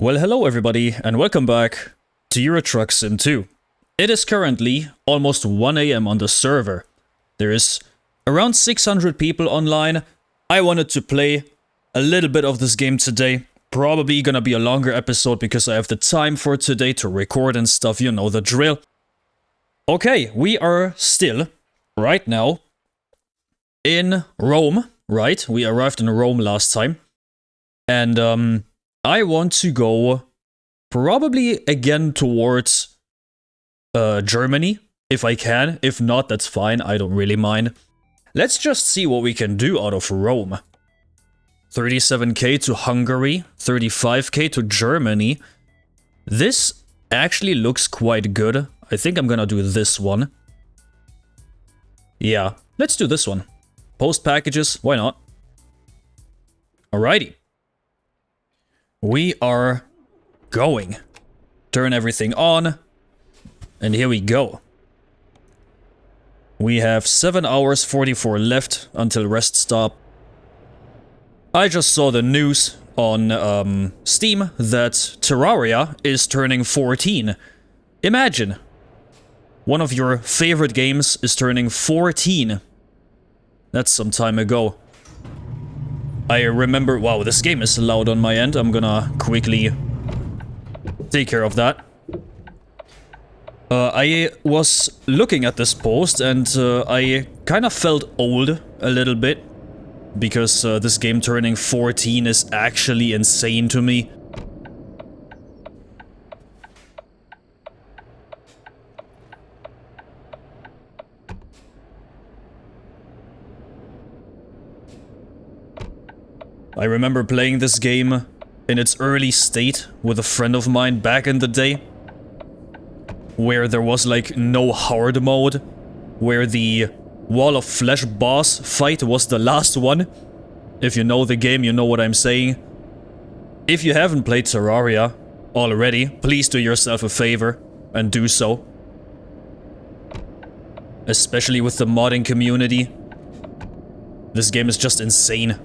Well, hello everybody, and welcome back to Euro Truck Sim 2. It is currently almost 1 AM on the server. There is around 600 people online. I wanted to play a little bit of this game today. Probably gonna be a longer episode because I have the time for today to record and stuff, you know the drill. Okay, we are still, right now, in Rome, right? We arrived in Rome last time. And, I want to go probably again towards Germany, if I can. If not, that's fine, I don't really mind. Let's just see what we can do out of Rome. 37k to Hungary, 35k to Germany. This actually looks quite good. I think I'm gonna do this one. Yeah, let's do this one. Post packages, why not? Alrighty. We are going. Turn everything on. And here we go. We have 7 hours 44 left until rest stop. I just saw the news on Steam that Terraria is turning 14. Imagine. One of your favorite games is turning 14. That's some time ago. I remember, wow, this game is loud on my end. I'm gonna quickly take care of that. I was looking at this post and I kind of felt old a little bit. Because this game turning 14 is actually insane to me. I remember playing this game in its early state with a friend of mine back in the day. Where there was like no hard mode. Where the Wall of Flesh boss fight was the last one. If you know the game, you know what I'm saying. If you haven't played Terraria already, please do yourself a favor and do so. Especially with the modding community. This game is just insane.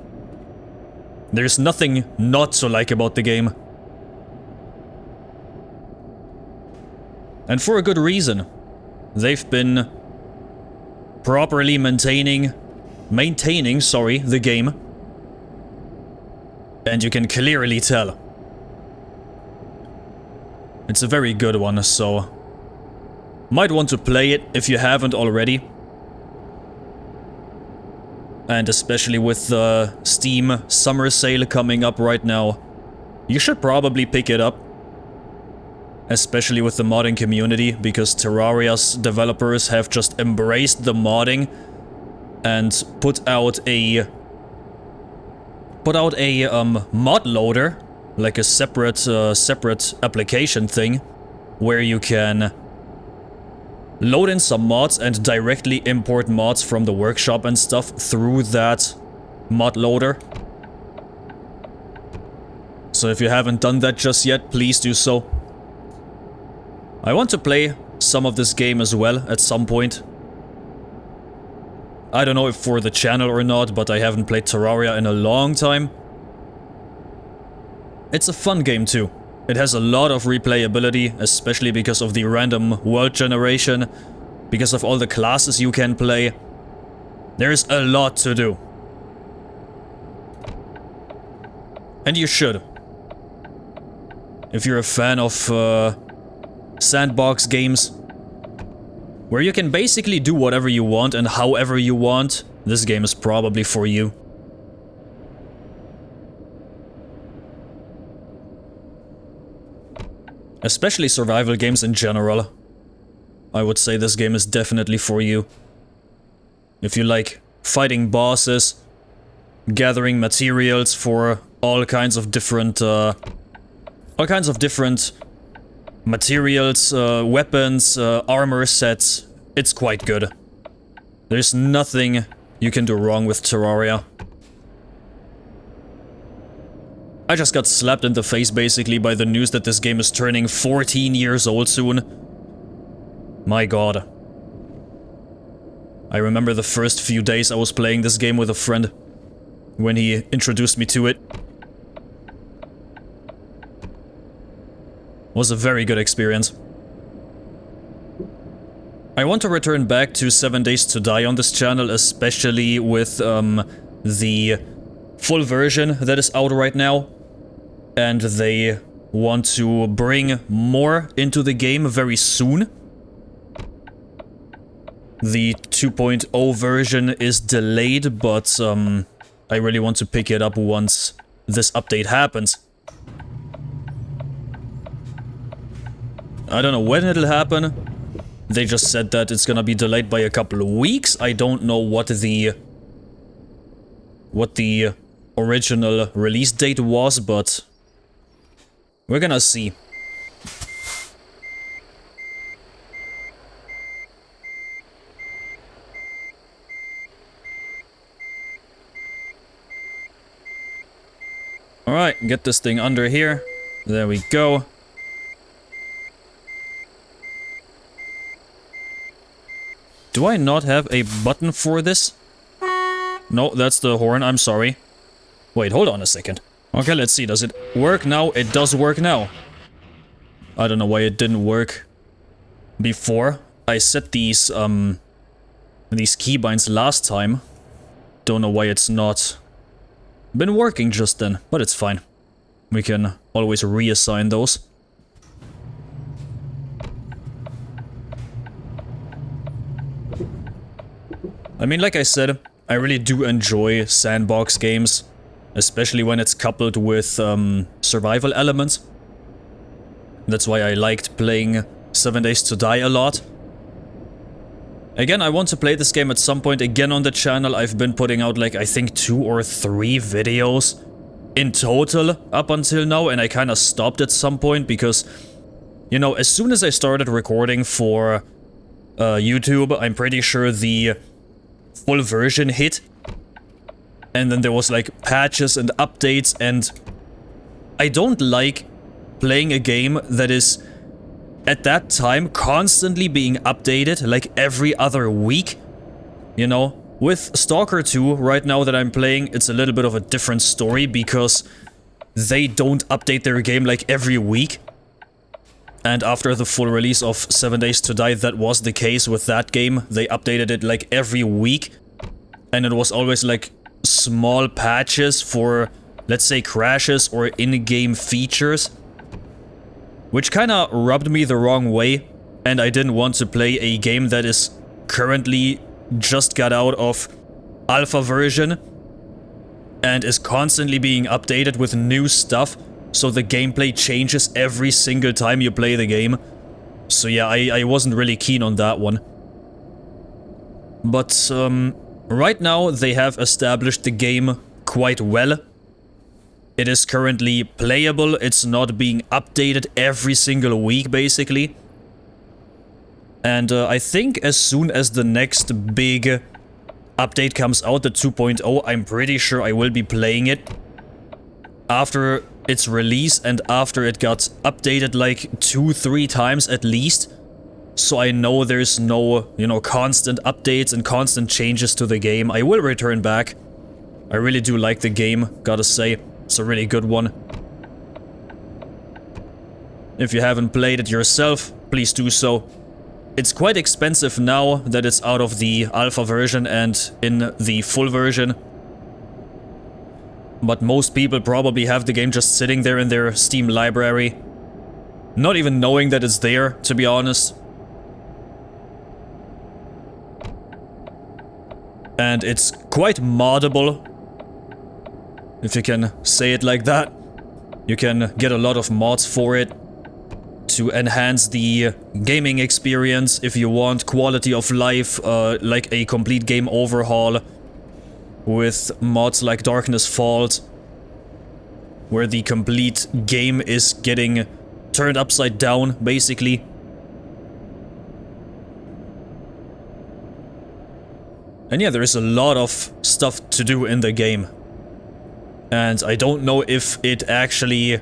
There's nothing not to like about the game. And for a good reason. They've been properly maintaining the game. And you can clearly tell. It's a very good one, so might want to play it if you haven't already. And especially with the Steam summer sale coming up right now, you should probably pick it up. Especially with the modding community, because Terraria's developers have just embraced the modding and put out a mod loader, like a separate application thing, where you can load in some mods and directly import mods from the workshop and stuff through that mod loader. So if you haven't done that just yet, please do so. I want to play some of this game as well at some point. I don't know if for the channel or not, but I haven't played Terraria in a long time. It's a fun game too. It has a lot of replayability, especially because of the random world generation, because of all the classes you can play. There's a lot to do. And you should. If you're a fan of sandbox games, where you can basically do whatever you want and however you want, this game is probably for you. Especially survival games in general. I would say this game is definitely for you. If you like fighting bosses, gathering materials for all kinds of different materials, weapons, armor sets, it's quite good. There's nothing you can do wrong with Terraria. I just got slapped in the face basically by the news that this game is turning 14 years old soon. My god. I remember the first few days I was playing this game with a friend, when he introduced me to it. Was a very good experience. I want to return back to 7 Days to Die on this channel, especially with the full version that is out right now. And they want to bring more into the game very soon. The 2.0 version is delayed, but I really want to pick it up once this update happens. I don't know when it'll happen. They just said that it's gonna be delayed by a couple of weeks. I don't know what the original release date was, but we're gonna see. Alright, get this thing under here. There we go. Do I not have a button for this? No, that's the horn, I'm sorry. Wait, hold on a second. Okay, let's see, does it work now? It does work now. I don't know why it didn't work before. I set these keybinds last time. Don't know why it's not been working just then, but it's fine. We can always reassign those. I mean, like I said, I really do enjoy sandbox games, especially when it's coupled with survival elements. That's why I liked playing 7 Days to Die a lot. Again, I want to play this game at some point again on the channel. I've been putting out like, I think 2 or 3 videos in total up until now, and I kind of stopped at some point because, you know, as soon as I started recording for YouTube, I'm pretty sure the full version hit, and then there was like patches and updates, and I don't like playing a game that is at that time constantly being updated like every other week. You know, with Stalker 2 right now that I'm playing, it's a little bit of a different story because they don't update their game like every week. And after the full release of 7 Days to Die, that was the case with that game. They updated it like every week. And it was always like small patches for, let's say, crashes or in-game features. Which kinda rubbed me the wrong way. And I didn't want to play a game that is currently just got out of alpha version. And is constantly being updated with new stuff. So the gameplay changes every single time you play the game. So yeah, I wasn't really keen on that one. But right now they have established the game quite well. It is currently playable, it's not being updated every single week basically. And I think as soon as the next big update comes out, the 2.0, I'm pretty sure I will be playing it. After its release and after it got updated like 2-3 times at least. So I know there's no, you know, constant updates and constant changes to the game. I will return back. I really do like the game, gotta say. It's a really good one. If you haven't played it yourself, please do so. It's quite expensive now that it's out of the alpha version and in the full version. But most people probably have the game just sitting there in their Steam library. Not even knowing that it's there, to be honest. And it's quite moddable, if you can say it like that. You can get a lot of mods for it to enhance the gaming experience if you want quality of life, like a complete game overhaul. With mods like Darkness Falls, where the complete game is getting turned upside down, basically. And yeah, there is a lot of stuff to do in the game. And I don't know if it actually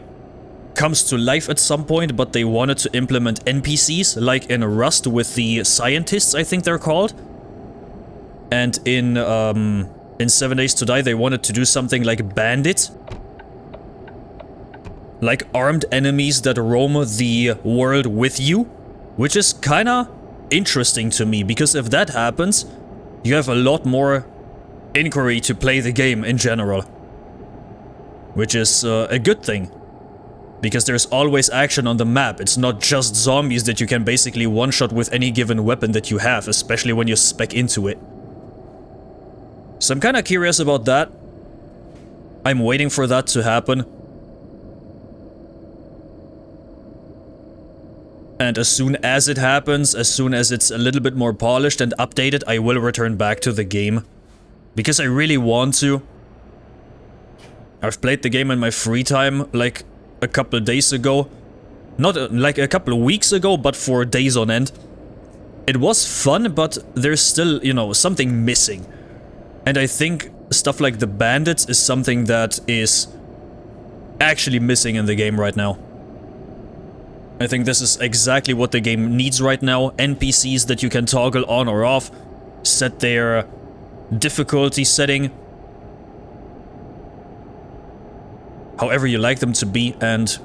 comes to life at some point, but they wanted to implement NPCs, like in Rust with the scientists, I think they're called. And in 7 Days to Die, they wanted to do something like bandits. like armed enemies that roam the world with you, which is kinda interesting to me, because if that happens, you have a lot more inquiry to play the game in general, which is a good thing, because there's always action on the map. It's not just zombies that you can basically one-shot with any given weapon that you have, especially when you spec into it. So I'm kinda curious about that. I'm waiting for that to happen. And as soon as it happens, as soon as it's a little bit more polished and updated, I will return back to the game. Because I really want to. I've played the game in my free time, like a couple of days ago. Not like a couple of weeks ago, but for days on end. It was fun, but there's still, you know, something missing. And I think stuff like the bandits is something that is actually missing in the game right now. I think this is exactly what the game needs right now. NPCs that you can toggle on or off, set their difficulty setting however you like them to be, and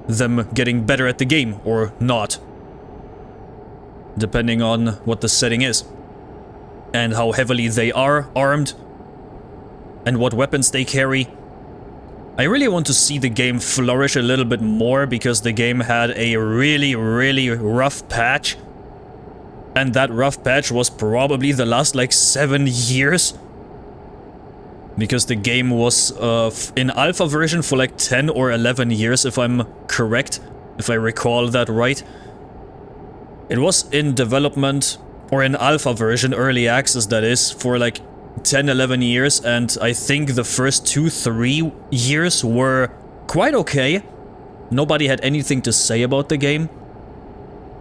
them getting better at the game or not, depending on what the setting is, and how heavily they are armed, and what weapons they carry. I really want to see the game flourish a little bit more, because the game had a really rough patch. And that rough patch was probably the last like 7 years. Because the game was in alpha version for like 10 or 11 years, if I'm correct, if I recall that right. It was in development, or in alpha version, early access that is, for like 10, 11 years, and I think the first 2-3 years were quite okay. Nobody had anything to say about the game.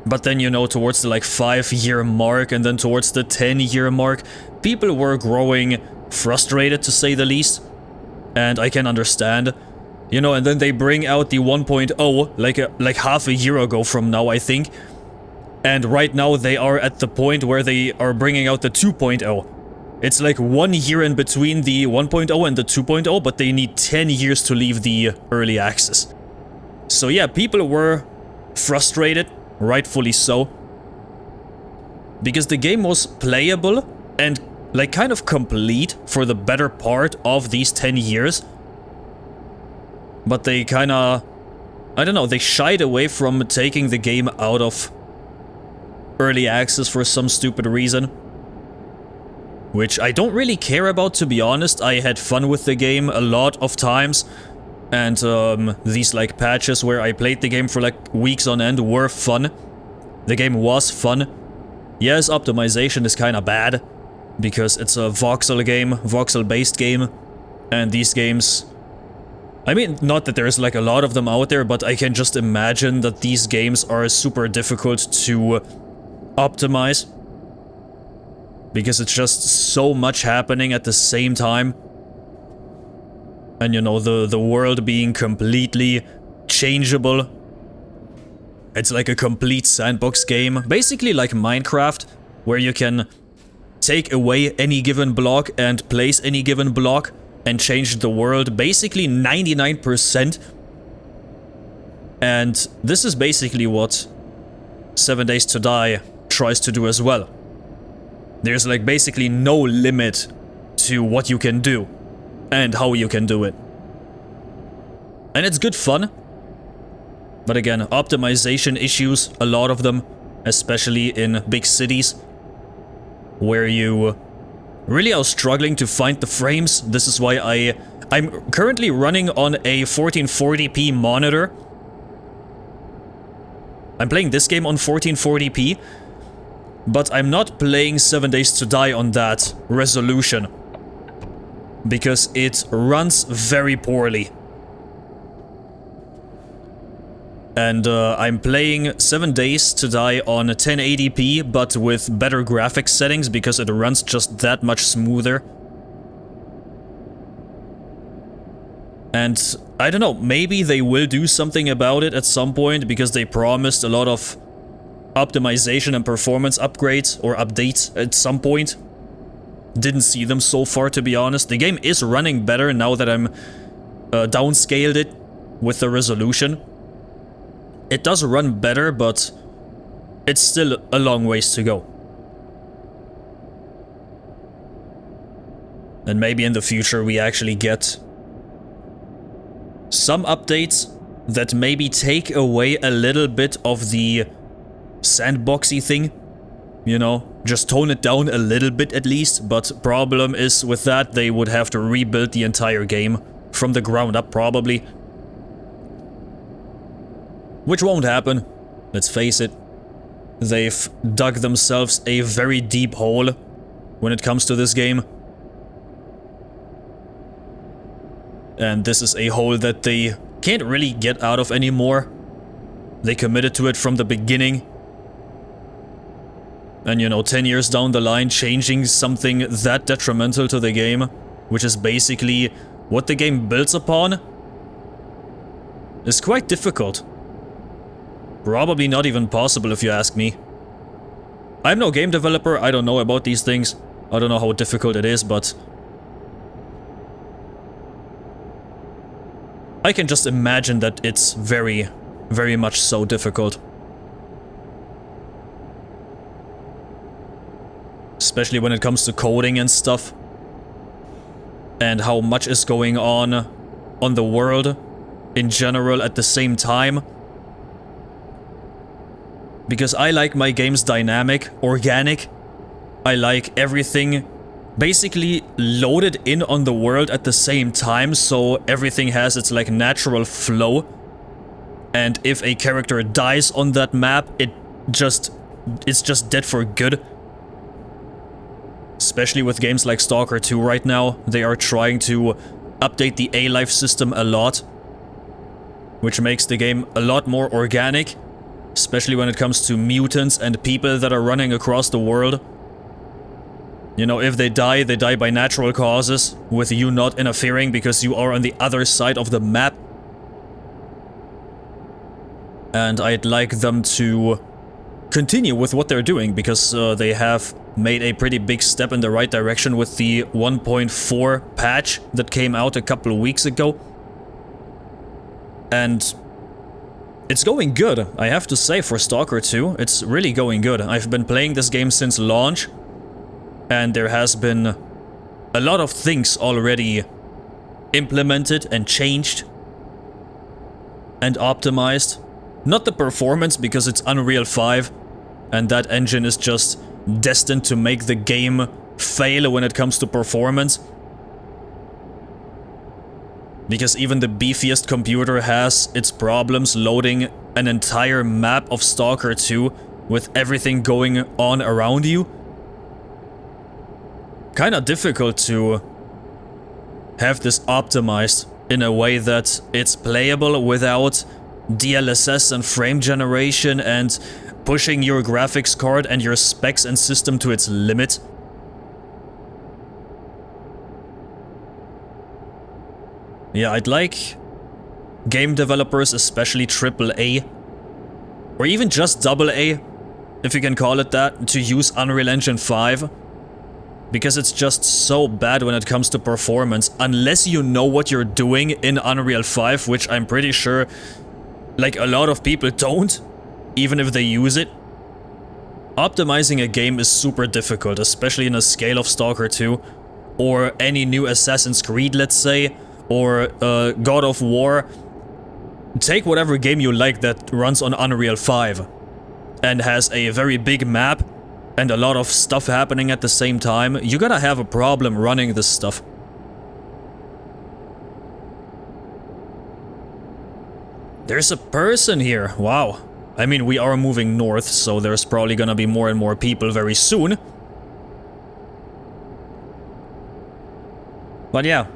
But then, you know, towards the like 5-year mark, and then towards the 10-year mark, people were growing frustrated, to say the least. And I can understand. You know, and then they bring out the 1.0 like half a year ago from now, I think. And right now they are at the point where they are bringing out the 2.0. It's like 1 year in between the 1.0 and the 2.0, but they need 10 years to leave the early access. So yeah, people were frustrated, rightfully so. Because the game was playable and like kind of complete for the better part of these 10 years. But they kinda, I don't know, they shied away from taking the game out of early access for some stupid reason. Which I don't really care about, to be honest. I had fun with the game a lot of times. And these like patches where I played the game for like weeks on end were fun. The game was fun. Yes, optimization is kinda bad, because it's a voxel game, voxel-based game. And these games... I mean, not that there's like a lot of them out there, but I can just imagine that these games are super difficult to optimize. Because it's just so much happening at the same time. And you know, the world being completely changeable. It's like a complete sandbox game. Basically like Minecraft, where you can take away any given block and place any given block and change the world basically 99%. And this is basically what 7 Days to Die tries to do as well. There's like basically no limit to what you can do and how you can do it. And it's good fun. But again, optimization issues, a lot of them, especially in big cities, where you really are struggling to find the frames. This is why I'm currently running on a 1440p monitor. I'm playing this game on 1440p. But I'm not playing 7 Days to Die on that resolution. Because it runs very poorly. And I'm playing 7 Days to Die on 1080p, but with better graphics settings, because it runs just that much smoother. And I don't know, maybe they will do something about it at some point, because they promised a lot of optimization and performance upgrades or updates at some point. Didn't see them so far, to be honest. The game is running better now that I'm downscaled it with the resolution. It does run better, but it's still a long ways to go. And maybe in the future we actually get some updates that maybe take away a little bit of the sandboxy thing. You know, just tone it down a little bit at least. But problem is with that, they would have to rebuild the entire game from the ground up probably. Which won't happen, let's face it. They've dug themselves a very deep hole when it comes to this game. And this is a hole that they can't really get out of anymore. They committed to it from the beginning. And you know, 10 years down the line, changing something that detrimental to the game, which is basically what the game builds upon, is quite difficult. Probably not even possible if you ask me. I'm no game developer, I don't know about these things. I don't know how difficult it is, but I can just imagine that it's very, very much so difficult. Especially when it comes to coding and stuff. And how much is going on the world in general at the same time. Because I like my games dynamic, organic. I like everything basically loaded in on the world at the same time, so everything has its like natural flow. And if a character dies on that map, it's just dead for good. Especially with games like Stalker 2 right now, they are trying to update the A-Life system a lot, which makes the game a lot more organic. Especially when it comes to mutants and people that are running across the world. You know, if they die by natural causes, with you not interfering because you are on the other side of the map. And I'd like them to continue with what they're doing, because they have made a pretty big step in the right direction with the 1.4 patch that came out a couple of weeks ago. And it's going good, I have to say, for Stalker 2. It's really going good. I've been playing this game since launch, and there has been a lot of things already implemented and changed and optimized. Not the performance, because it's Unreal 5, and that engine is just destined to make the game fail when it comes to performance. Because even the beefiest computer has its problems loading an entire map of Stalker 2 with everything going on around you. Kinda difficult to have this optimized in a way that it's playable without DLSS and frame generation and pushing your graphics card and your specs and system to its limit. Yeah, I'd like game developers, especially AAA, or even just AA, if you can call it that, to use Unreal Engine 5. Because it's just so bad when it comes to performance, unless you know what you're doing in Unreal 5, which I'm pretty sure, like, a lot of people don't, even if they use it. Optimizing a game is super difficult, especially in a scale of Stalker 2, or any new Assassin's Creed, let's say, or God of War. Take whatever game you like that runs on Unreal 5 and has a very big map and a lot of stuff happening at the same time. You're gonna have a problem running this stuff. There's a person here. Wow. I mean, we are moving north, so there's probably gonna be more and more people very soon. But yeah.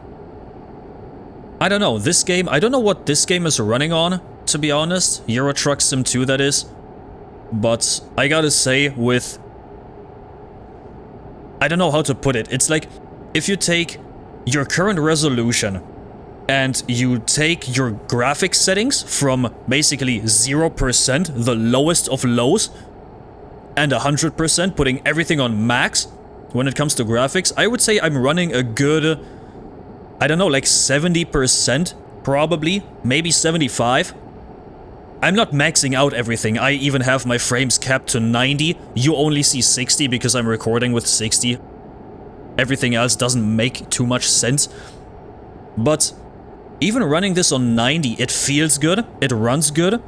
I don't know, this game, I don't know what this game is running on, to be honest. Euro Truck Sim 2, that is. But I gotta say, with... I don't know how to put it. It's like, if you take your current resolution and you take your graphics settings from basically 0%, the lowest of lows, and 100%, putting everything on max when it comes to graphics, I would say I'm running a good, I don't know, like 70% probably, maybe 75. I'm not maxing out everything. I even have my frames capped to 90. You only see 60 because I'm recording with 60. Everything else doesn't make too much sense. But even running this on 90, it feels good. It runs good.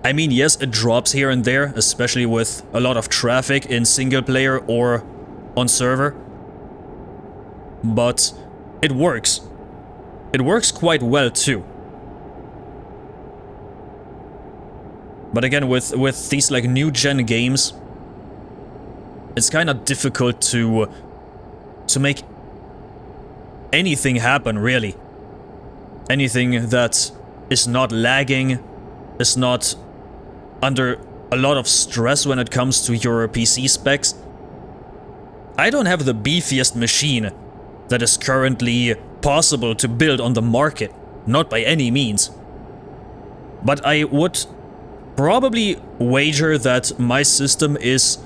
I mean, yes, it drops here and there, especially with a lot of traffic in single player or on server. But it works. It works quite well too. But again, with these like new gen games, it's kind of difficult to make anything happen, really. Anything that is not lagging, is not under a lot of stress when it comes to your PC specs. I don't have the beefiest machine that is currently possible to build on the market, not by any means. But I would probably wager that my system is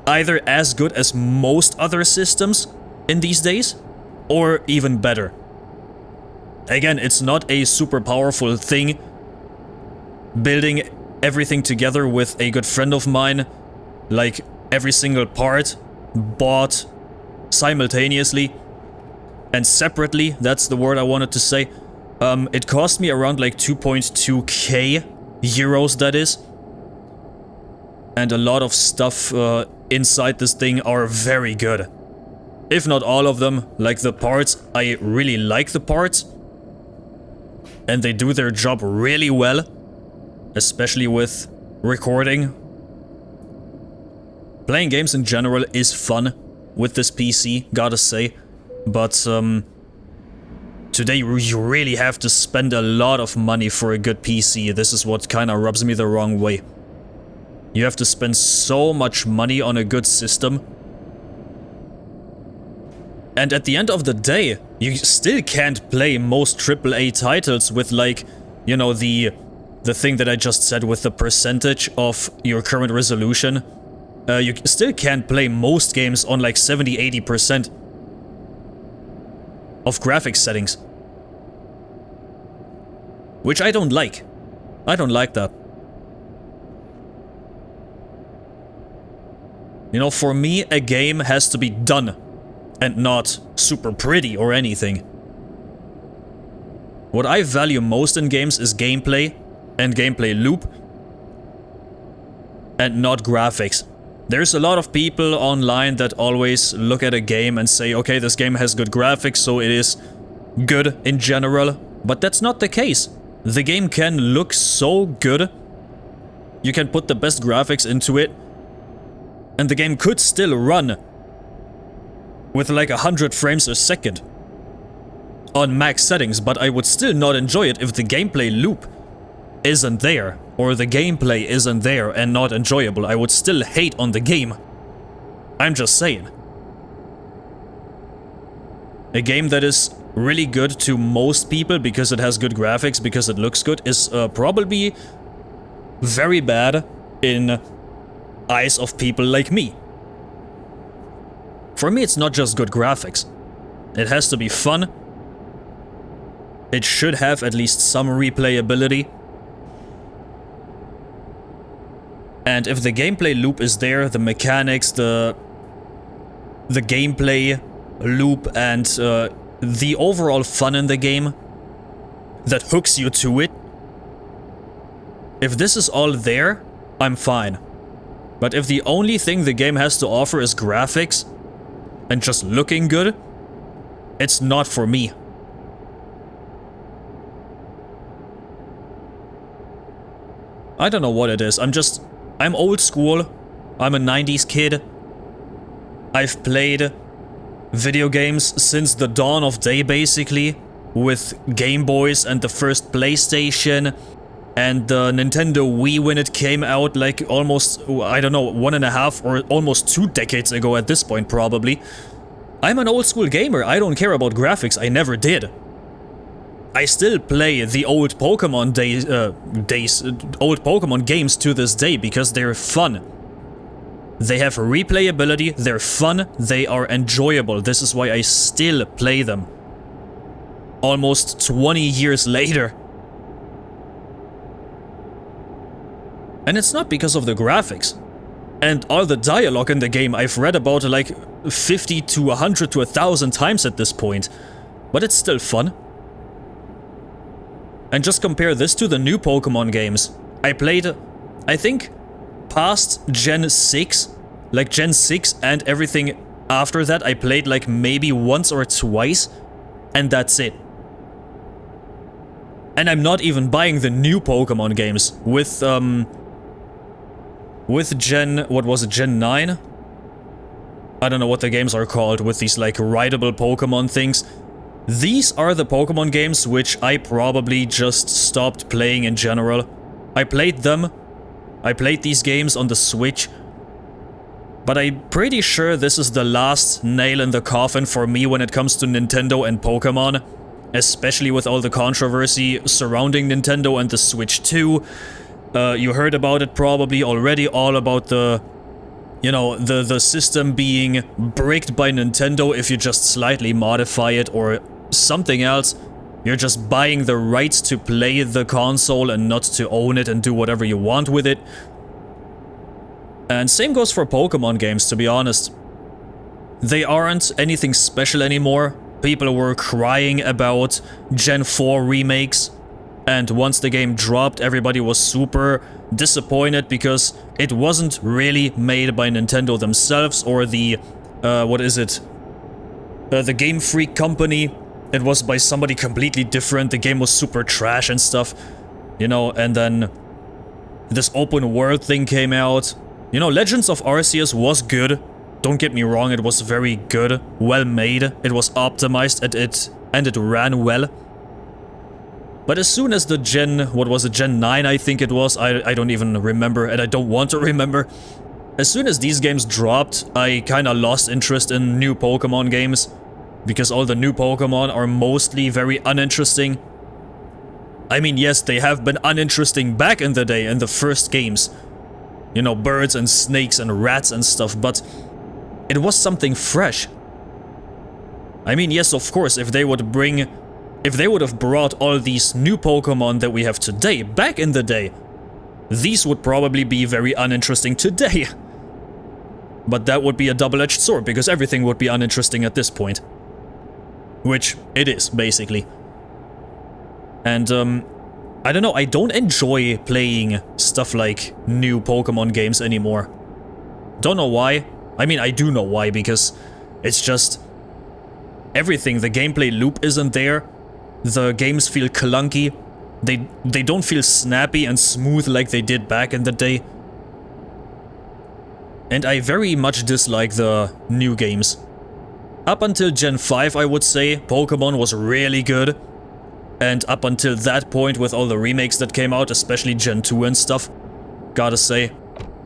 either as good as most other systems in these days, or even better. Again, it's not a super powerful thing. Building everything together with a good friend of mine, like every single part bought simultaneously and separately, that's the word I wanted to say. It cost me around like 2.2k euros, that is. And a lot of stuff inside this thing are very good. If not all of them, like the parts, I really like the parts. And they do their job really well. Especially with recording. Playing games in general is fun with this PC, gotta say. But today you really have to spend a lot of money for a good PC. This is what kinda rubs me the wrong way. You have to spend so much money on a good system. And at the end of the day, you still can't play most AAA titles with, like, you know, the thing that I just said with the percentage of your current resolution. You still can't play most games on like 70-80% of graphics settings. Which I don't like. I don't like that. You know, for me, a game has to be done and not super pretty or anything. What I value most in games is gameplay and gameplay loop, and not graphics. There's a lot of people online that always look at a game and say, okay, this game has good graphics, so it is good in general, but that's not the case. The game can look so good, you can put the best graphics into it, and the game could still run with like 100 frames a second on max settings, but I would still not enjoy it if the gameplay loop isn't there, or the gameplay isn't there and not enjoyable. I would still hate on the game. I'm just saying. A game that is really good to most people because it has good graphics, because it looks good, is probably very bad in eyes of people like me. For me, it's not just good graphics. It has to be fun. It should have at least some replayability. And if the gameplay loop is there, the mechanics, the gameplay loop, and the overall fun in the game that hooks you to it, if this is all there, I'm fine. But if the only thing the game has to offer is graphics and just looking good, it's not for me. I don't know what it is. I'm old school. I'm a 90s kid. I've played video games since the dawn of day, basically, with Game Boys and the first PlayStation and the Nintendo Wii when it came out, like almost, I don't know, 1.5 or almost 2 decades ago at this point, probably. I'm an old school gamer. I don't care about graphics. I never did. I still play the old Pokemon old Pokemon games to this day because they're fun. They have replayability, they're fun, they are enjoyable. This is why I still play them. almost 20 years later. And it's not because of the graphics. And all the dialogue in the game I've read about like 50 to 100 to 1,000 times at this point. But it's still fun. And just compare this to the new Pokemon games. I played, I think, past Gen 6. Like Gen 6 and everything after that I played like maybe once or twice. And that's it. And I'm not even buying the new Pokemon games with Gen, what was it, Gen 9? I don't know what the games are called, with these like rideable Pokemon things. These are the Pokemon games which I probably just stopped playing in general. I played them. I played these games on the Switch. But I'm pretty sure this is the last nail in the coffin for me when it comes to Nintendo and Pokemon. Especially with all the controversy surrounding Nintendo and the Switch 2. You heard about it probably already, all about the, you know, the system being bricked by Nintendo if you just slightly modify it or something else. You're just buying the rights to play the console and not to own it and do whatever you want with it. And same goes for Pokemon games, to be honest. They aren't anything special anymore. People were crying about Gen 4 remakes. And once the game dropped, everybody was super disappointed because it wasn't really made by Nintendo themselves or the, what is it? The Game Freak company. It was by somebody completely different. The game was super trash and stuff, you know, and then this open world thing came out. You know, Legends of Arceus was good. Don't get me wrong, it was very good, well made. It was optimized and it ran well. But as soon as the Gen, what was it, Gen 9 I think it was, I don't even remember and I don't want to remember. As soon as these games dropped, I kinda lost interest in new Pokemon games. Because all the new Pokemon are mostly very uninteresting. I mean, yes, they have been uninteresting back in the day, in the first games. You know, birds and snakes and rats and stuff, but it was something fresh. I mean, yes, of course, if they would have brought all these new Pokemon that we have today, back in the day, these would probably be very uninteresting today. But that would be a double-edged sword, because everything would be uninteresting at this point. Which it is, basically. And, I don't know, I don't enjoy playing stuff like new Pokemon games anymore. Don't know why. I mean, I do know why, because it's just everything. The gameplay loop isn't there. The games feel clunky. They don't feel snappy and smooth like they did back in the day. And I very much dislike the new games. Up until Gen 5, I would say, Pokemon was really good. And up until that point, with all the remakes that came out, especially Gen 2 and stuff, gotta say,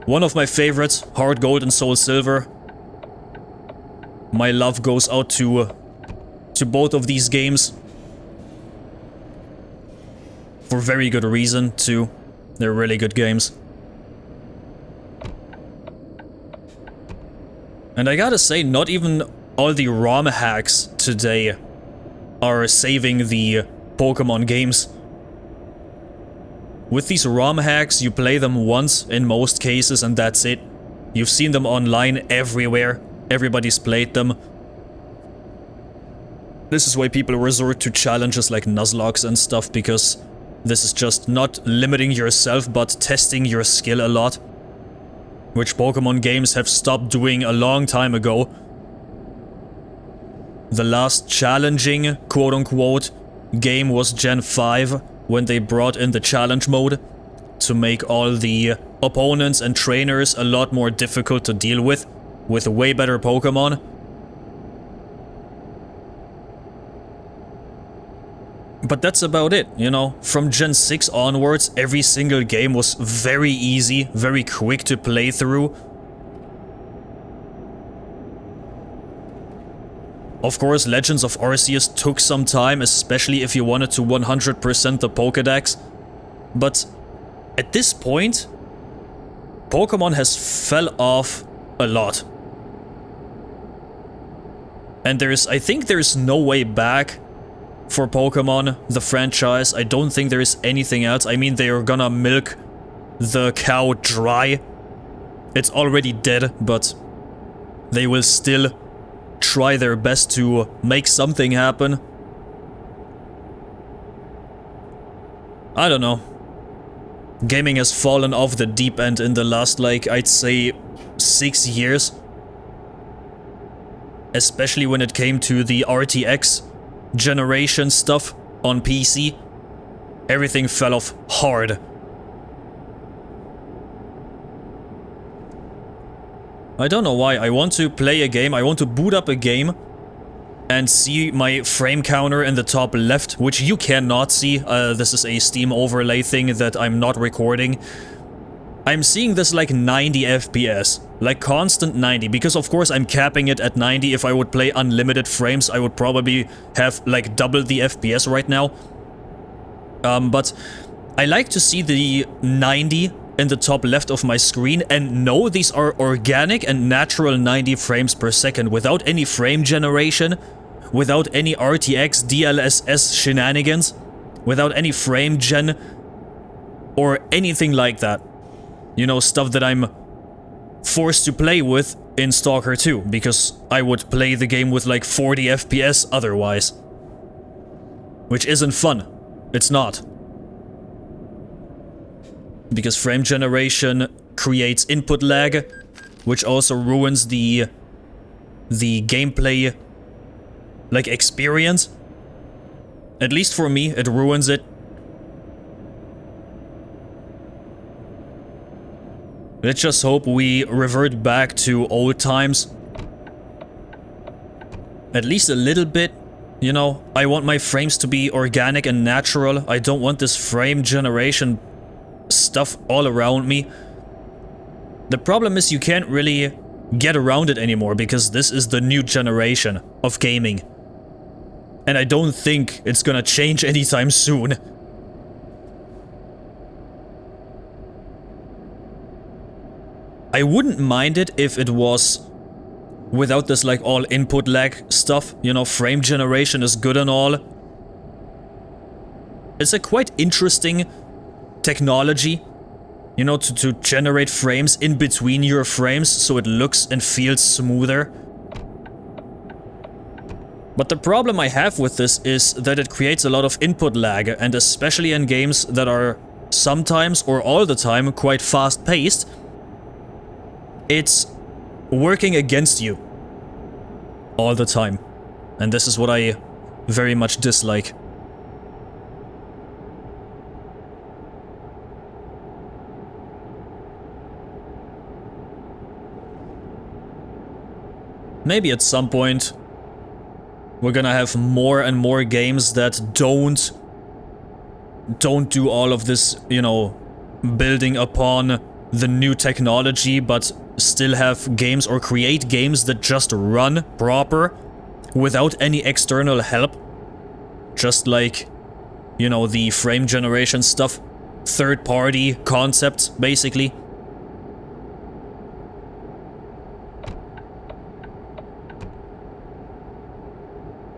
one of my favorites, Heart Gold and Soul Silver. My love goes out to both of these games. For very good reason, too. They're really good games. And I gotta say, not even all the ROM hacks today are saving the Pokemon games. With these ROM hacks, you play them once in most cases and that's it. You've seen them online everywhere. Everybody's played them. This is why people resort to challenges like Nuzlocke and stuff, because this is just not limiting yourself but testing your skill a lot. Which Pokemon games have stopped doing a long time ago. The last challenging, quote-unquote, game was Gen 5, when they brought in the challenge mode to make all the opponents and trainers a lot more difficult to deal with way better Pokemon. But that's about it, you know. From Gen 6 onwards, every single game was very easy, very quick to play through. Of course, Legends of Arceus took some time, especially if you wanted to 100% the Pokédex. But at this point, Pokemon has fell off a lot. And I think there's no way back for Pokemon, the franchise. I don't think there is anything else. I mean, they are gonna milk the cow dry. It's already dead, but they will still try their best to make something happen. I don't know. Gaming has fallen off the deep end in the last, like, I'd say 6 years. Especially when it came to the RTX generation stuff on PC. Everything fell off hard. I don't know why. I want to play a game, I want to boot up a game and see my frame counter in the top left, which you cannot see. This is a Steam overlay thing that I'm not recording. I'm seeing this like 90 FPS, like constant 90, because of course I'm capping it at 90. If I would play unlimited frames, I would probably have like double the FPS right now. But I like to see the 90 in the top left of my screen, and no, these are organic and natural 90 frames per second, without any frame generation, without any RTX DLSS shenanigans, without any frame gen, or anything like that. You know, stuff that I'm forced to play with in Stalker 2, because I would play the game with like 40 FPS otherwise. Which isn't fun. It's not. Because frame generation creates input lag, which also ruins the gameplay, like, experience. At least for me, it ruins it. Let's just hope we revert back to old times. At least a little bit, you know. I want my frames to be organic and natural. I don't want this frame generation stuff all around me. The problem is you can't really get around it anymore, because this is the new generation of gaming. And I don't think it's gonna change anytime soon. I wouldn't mind it if it was without this like all input lag stuff. You know, frame generation is good and all. It's a quite interesting technology, you know, to generate frames in between your frames so it looks and feels smoother. But the problem I have with this is that it creates a lot of input lag, and especially in games that are sometimes or all the time quite fast-paced, it's working against you all the time. And this is what I very much dislike. Maybe at some point we're gonna have more and more games that don't do all of this, you know, building upon the new technology, but still have games or create games that just run proper without any external help. Just like, you know, the frame generation stuff. Third-party concepts, basically.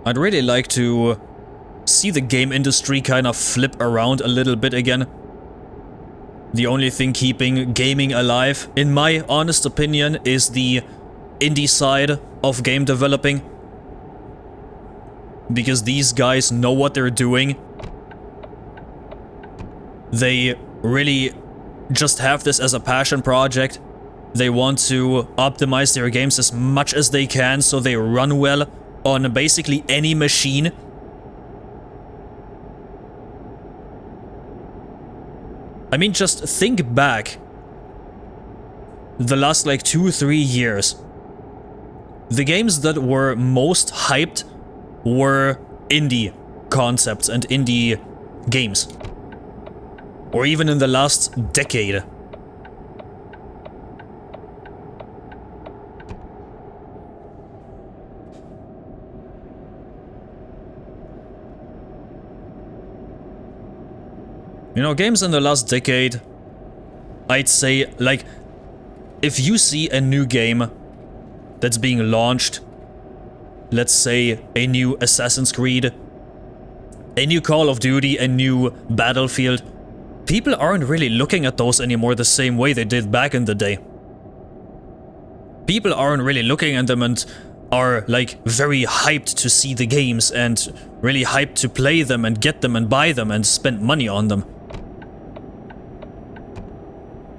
I'd really like to see the game industry kind of flip around a little bit again. The only thing keeping gaming alive, in my honest opinion, is the indie side of game developing. Because these guys know what they're doing. They really just have this as a passion project. They want to optimize their games as much as they can so they run well on basically any machine. I mean, just think back the last like 2-3 years. The games that were most hyped were indie concepts and indie games. Or even in the last decade. You know, games in the last decade, I'd say, like, if you see a new game that's being launched, let's say a new Assassin's Creed, a new Call of Duty, a new Battlefield, people aren't really looking at those anymore the same way they did back in the day. People aren't really looking at them and are like very hyped to see the games and really hyped to play them and get them and buy them and spend money on them.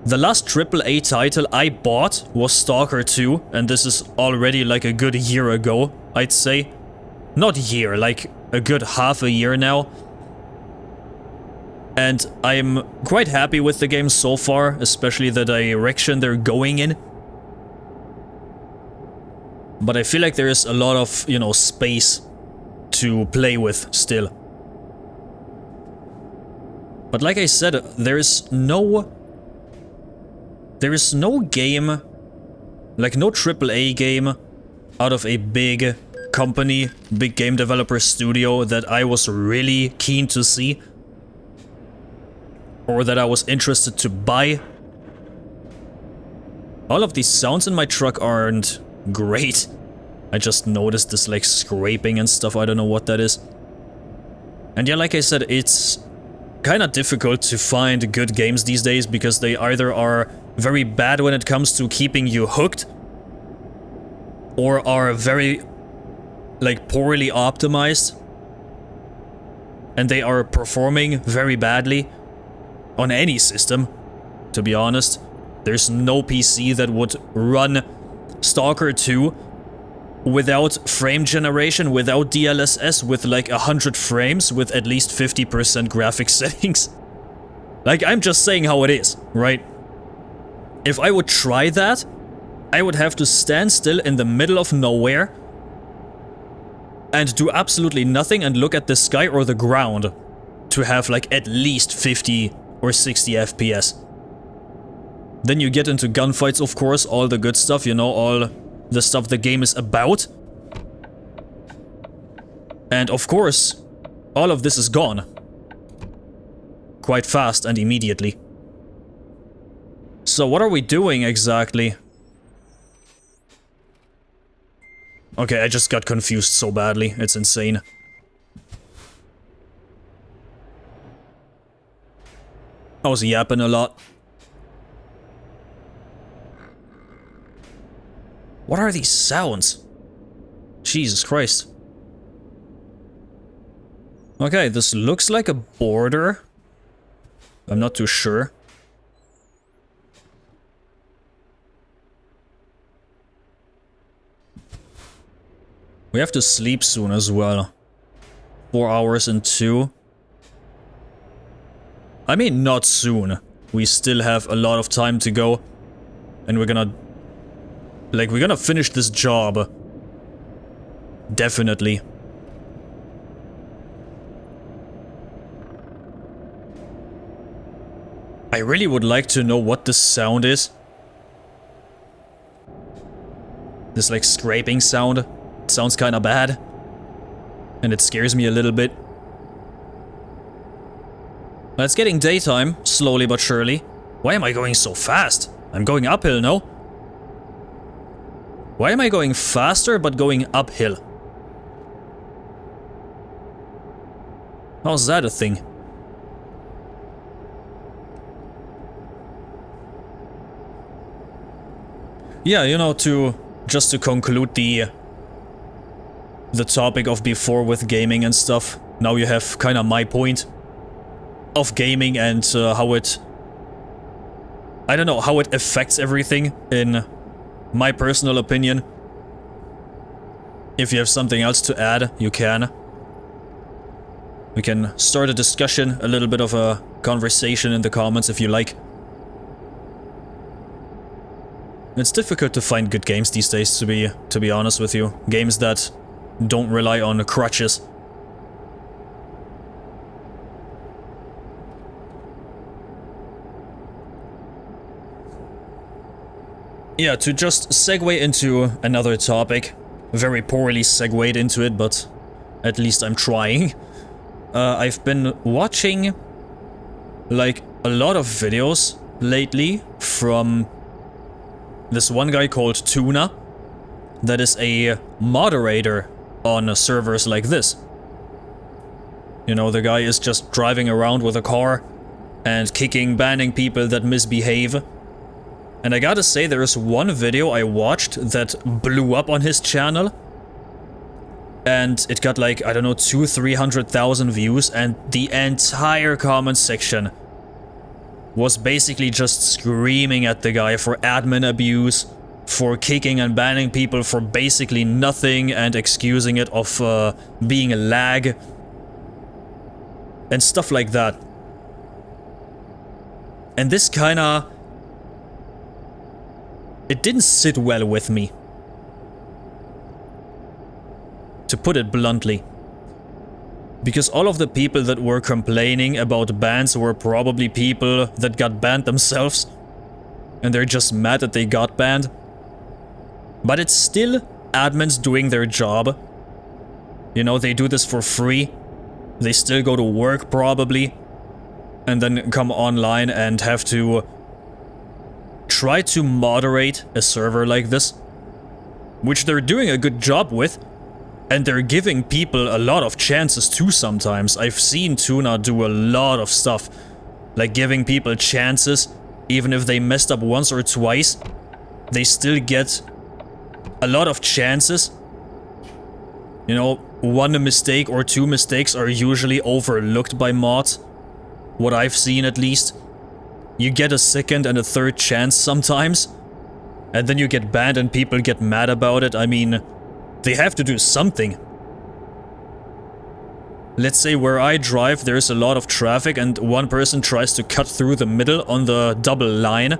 The last AAA title I bought was Stalker 2, and this is already like a good year ago, I'd say. Not year, like a good half a year now. And I'm quite happy with the game so far, especially the direction they're going in. But I feel like there is a lot of, you know, space to play with still. But like I said, there is no game, like no AAA game out of a big company, big game developer studio that I was really keen to see. Or that I was interested to buy. All of these sounds in my truck aren't great. I just noticed this like scraping and stuff, I don't know what that is. And yeah, like I said, it's kind of difficult to find good games these days because they either are very bad when it comes to keeping you hooked or are very like poorly optimized and they are performing very badly on any system, to be honest. There's no PC that would run Stalker 2 without frame generation, without DLSS, with like 100 frames, with at least 50% graphics settings. Like, I'm just saying how it is, right? If I would try that, I would have to stand still in the middle of nowhere and do absolutely nothing and look at the sky or the ground to have like at least 50 or 60 FPS. Then you get into gunfights, of course, all the good stuff, you know, all the stuff the game is about. And of course, all of this is gone. Quite fast and immediately. So what are we doing exactly? Okay, I just got confused so badly, it's insane. I was yapping a lot. What are these sounds? Jesus Christ. Okay, this looks like a border. I'm not too sure. We have to sleep soon as well. 4 hours and 2. I mean, not soon. We still have a lot of time to go. And we're gonna finish this job. Definitely. I really would like to know what this sound is. This like scraping sound. It sounds kinda bad. And it scares me a little bit. Well, it's getting daytime, slowly but surely. Why am I going so fast? I'm going uphill, no? Why am I going faster but going uphill? How's that a thing? Yeah, you know, just to conclude the topic of before with gaming and stuff. Now you have kind of my point of gaming and how it... I don't know, how it affects everything in my personal opinion. If you have something else to add, you can. We can start a discussion, a little bit of a conversation in the comments if you like. It's difficult to find good games these days, to be honest with you. Games that don't rely on crutches. Yeah, to just segue into another topic. Very poorly segued into it, but at least I'm trying. I've been watching like a lot of videos lately from this one guy called Tuna that is a moderator on servers like this. You know, the guy is just driving around with a car and kicking, banning people that misbehave. And I gotta say, there is one video I watched that blew up on his channel. And it got like, I don't know, 200,000-300,000 views, and the entire comment section was basically just screaming at the guy for admin abuse, for kicking and banning people for basically nothing, and excusing it of being a lag, and stuff like that. And this kinda... it didn't sit well with me, to put it bluntly. Because all of the people that were complaining about bans were probably people that got banned themselves. And they're just mad that they got banned. But it's still admins doing their job. You know, they do this for free. They still go to work probably. And then come online and have to try to moderate a server like this. Which they're doing a good job with. And they're giving people a lot of chances too sometimes. I've seen Tuna do a lot of stuff. Like giving people chances. Even if they messed up once or twice, they still get a lot of chances. You know, one mistake or two mistakes are usually overlooked by mods. What I've seen at least. You get a second and a third chance sometimes. And then you get banned and people get mad about it. I mean... they have to do something. Let's say where I drive, there's a lot of traffic and one person tries to cut through the middle on the double line.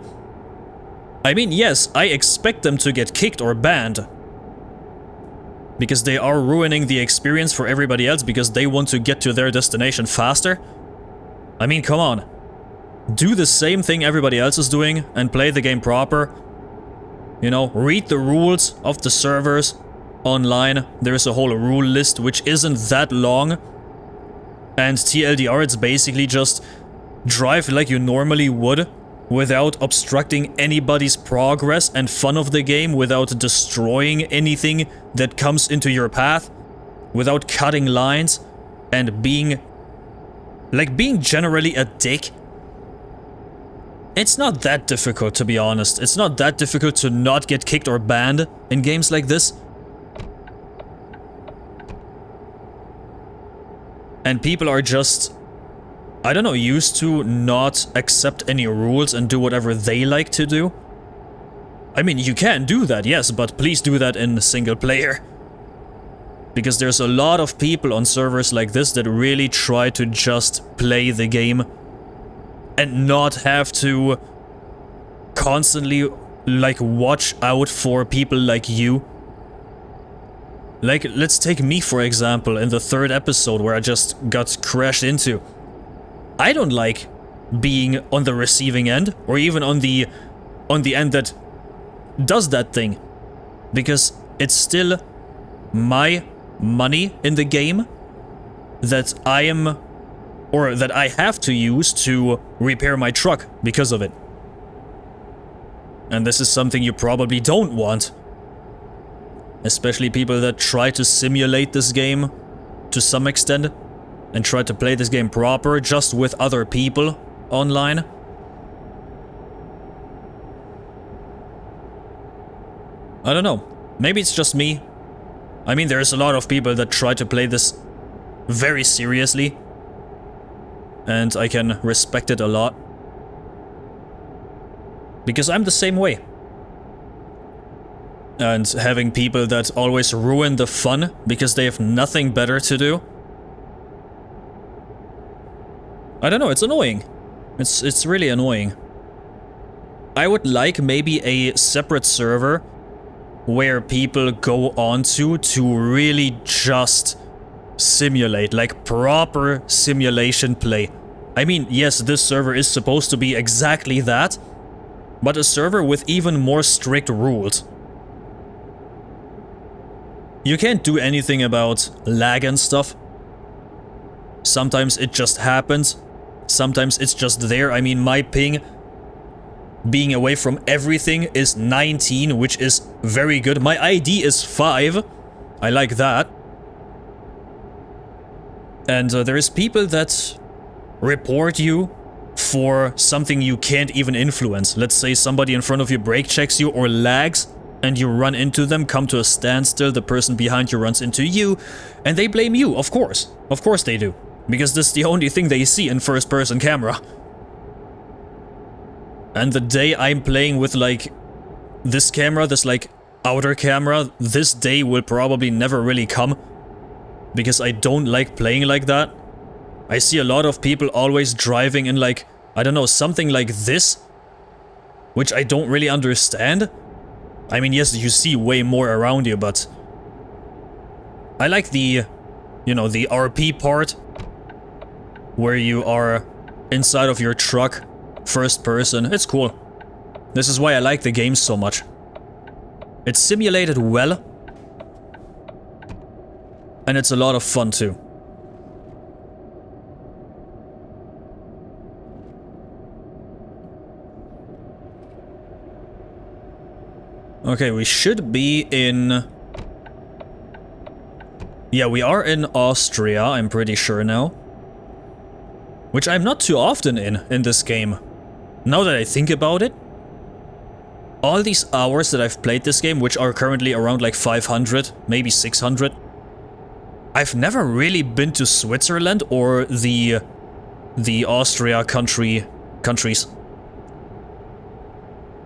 I mean, yes, I expect them to get kicked or banned. Because they are ruining the experience for everybody else because they want to get to their destination faster. I mean, come on. Do the same thing everybody else is doing and play the game proper. You know, read the rules of the servers. Online, there's a whole rule list which isn't that long. And TLDR, it's basically just drive like you normally would without obstructing anybody's progress and fun of the game, without destroying anything that comes into your path, without cutting lines and being generally a dick. It's not that difficult, to be honest. It's not that difficult to not get kicked or banned in games like this. And people are just, I don't know, used to not accept any rules and do whatever they like to do. I mean, you can do that, yes, but please do that in single player. Because there's a lot of people on servers like this that really try to just play the game and not have to constantly, like, watch out for people like you. Like, let's take me for example, in the third episode where I just got crashed into. I don't like being on the receiving end, or even on the end that does that thing. Because it's still my money in the game that that I have to use to repair my truck because of it. And this is something you probably don't want. Especially people that try to simulate this game to some extent and try to play this game proper just with other people online. I don't know. Maybe it's just me. I mean, there's a lot of people that try to play this very seriously. And I can respect it a lot. Because I'm the same way. And having people that always ruin the fun because they have nothing better to do. I don't know, it's annoying. It's really annoying. I would like maybe a separate server where people go onto to really just simulate, like proper simulation play. I mean, yes, this server is supposed to be exactly that, but a server with even more strict rules. You can't do anything about lag and stuff. Sometimes it just happens. Sometimes it's just there. I mean, my ping being away from everything is 19, which is very good. My ID is 5. I like that. And there is people that report you for something you can't even influence. Let's say somebody in front of you brake checks you or lags, and you run into them, come to a standstill, the person behind you runs into you, and they blame you, of course. Of course they do. Because this is the only thing they see in first-person camera. And the day I'm playing with, like, this camera, this, like, outer camera, this day will probably never really come. Because I don't like playing like that. I see a lot of people always driving in, like, I don't know, something like this. Which I don't really understand. I mean, yes, you see way more around you, but I like the, you know, the RP part, where you are inside of your truck, first person. It's cool. This is why I like the game so much. It's simulated well, and it's a lot of fun too. Okay, we should be in... Yeah, we are in Austria, I'm pretty sure now. Which I'm not too often in this game. Now that I think about it. All these hours that I've played this game, which are currently around like 500, maybe 600. I've never really been to Switzerland or the Austria countries.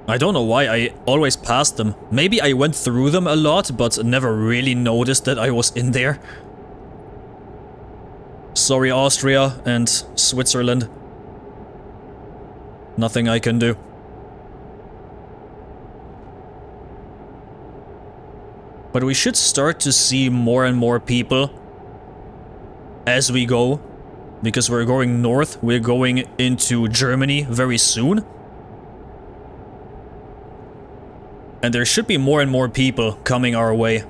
I don't know why, I always passed them. Maybe I went through them a lot, but never really noticed that I was in there. Sorry, Austria and Switzerland. Nothing I can do. But we should start to see more and more people as we go. Because we're going north, we're going into Germany very soon. And there should be more and more people coming our way.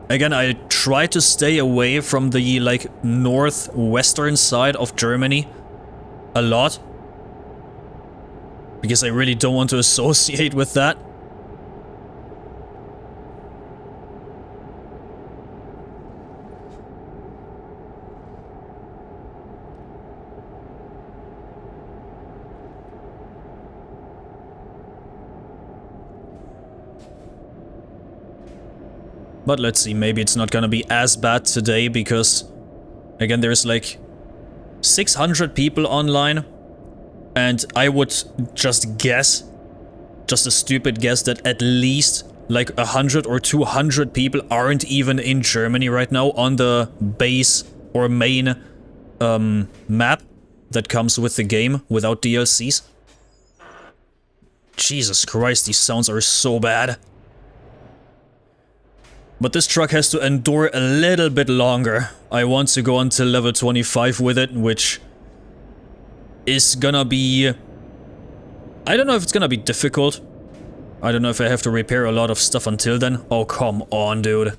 Again, I try to stay away from the, like, northwestern side of Germany a lot. Because I really don't want to associate with that. But let's see, maybe it's not gonna be as bad today, because, again, there's like 600 people online, and I would just guess, just a stupid guess, that at least like 100 or 200 people aren't even in Germany right now on the base or main map that comes with the game without DLCs. Jesus Christ, these sounds are so bad. But this truck has to endure a little bit longer. I want to go until level 25 with it, which is gonna be... I don't know if it's gonna be difficult. I don't know if I have to repair a lot of stuff until then. Oh, come on, dude.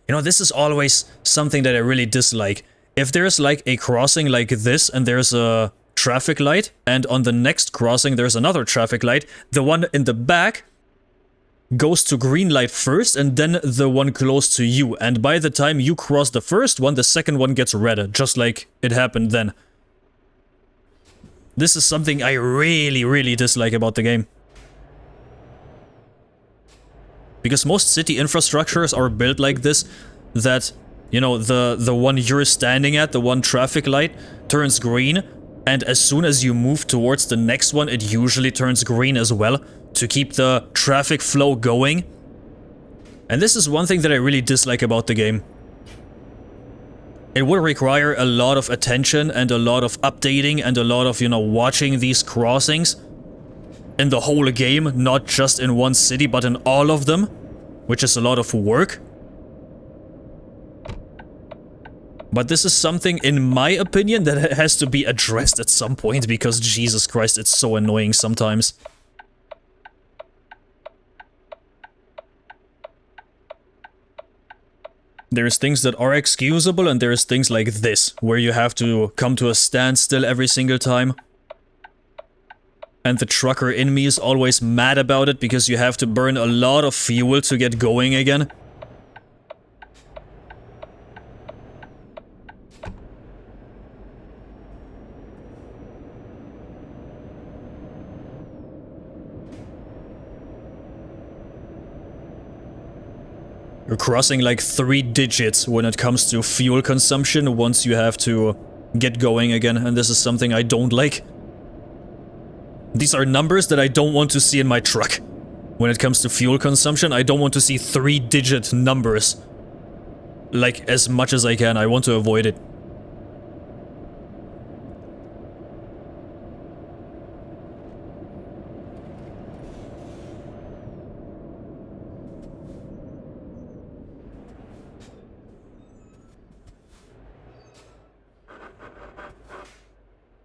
You know, this is always something that I really dislike. If there's like a crossing like this and there's a traffic light, and on the next crossing there's another traffic light, the one in the back goes to green light first, and then the one close to you. And by the time you cross the first one, the second one gets red, just like it happened then. This is something I really, really dislike about the game. Because most city infrastructures are built like this, that, you know, the one you're standing at, the one traffic light, turns green, and as soon as you move towards the next one, it usually turns green as well, to keep the traffic flow going. And this is one thing that I really dislike about the game. It would require a lot of attention and a lot of updating and a lot of, you know, watching these crossings in the whole game, not just in one city, but in all of them, which is a lot of work. But this is something, in my opinion, that has to be addressed at some point, because Jesus Christ, it's so annoying sometimes. There's things that are excusable, and there's things like this, where you have to come to a standstill every single time. And the trucker in me is always mad about it, because you have to burn a lot of fuel to get going again. You're crossing like 3 digits when it comes to fuel consumption once you have to get going again, and this is something I don't like. These are numbers that I don't want to see in my truck. When it comes to fuel consumption, I don't want to see 3-digit numbers. Like, as much as I can, I want to avoid it.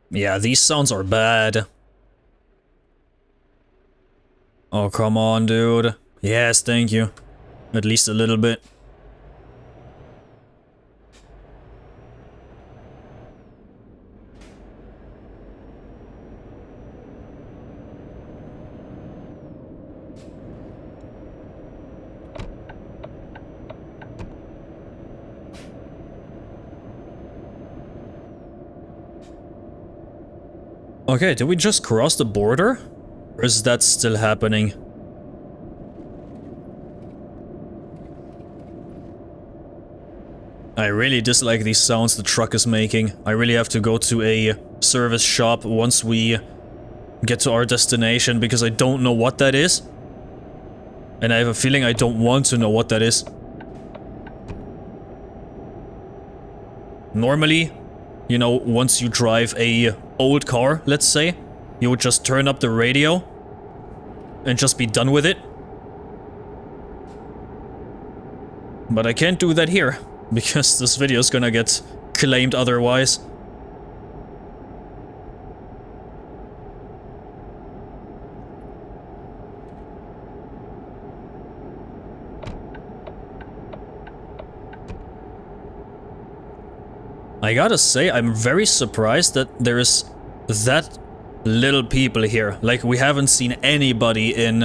Yeah, these sounds are bad. Oh, come on, dude. Yes, thank you. At least a little bit. Okay, did we just cross the border? Or is that still happening? I really dislike these sounds the truck is making. I really have to go to a service shop once we get to our destination because I don't know what that is. And I have a feeling I don't want to know what that is. Normally, you know, once you drive a old car, let's say, you would just turn up the radio and just be done with it. But I can't do that here, because this video is gonna get claimed otherwise. I gotta say, I'm very surprised that there is that little people here. Like, we haven't seen anybody in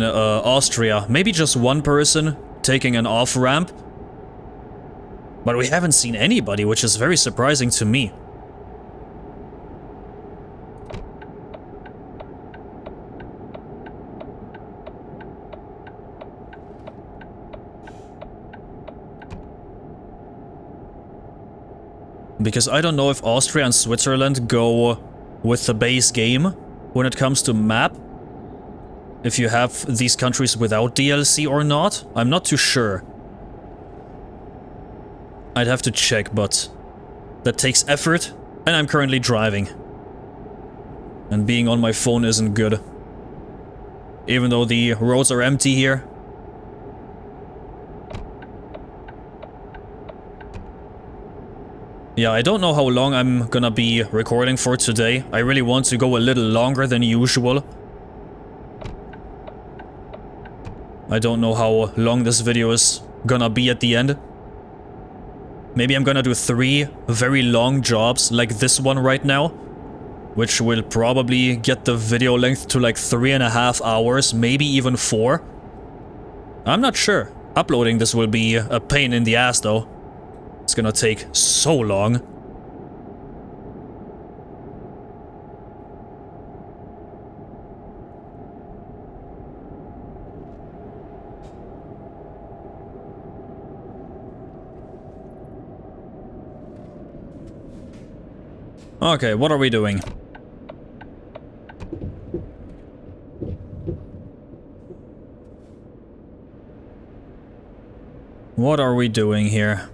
Austria. Maybe just one person taking an off-ramp. But we haven't seen anybody, which is very surprising to me. Because I don't know if Austria and Switzerland go with the base game when it comes to map. If you have these countries without DLC or not, I'm not too sure. I'd have to check, but that takes effort, and I'm currently driving. And being on my phone isn't good. Even though the roads are empty here. Yeah, I don't know how long I'm gonna be recording for today. I really want to go a little longer than usual. I don't know how long this video is gonna be at the end. Maybe I'm gonna do 3 very long jobs like this one right now, which will probably get the video length to like 3.5 hours, maybe even 4. I'm not sure. Uploading this will be a pain in the ass though. It's gonna take so long. Okay, what are we doing? What are we doing here?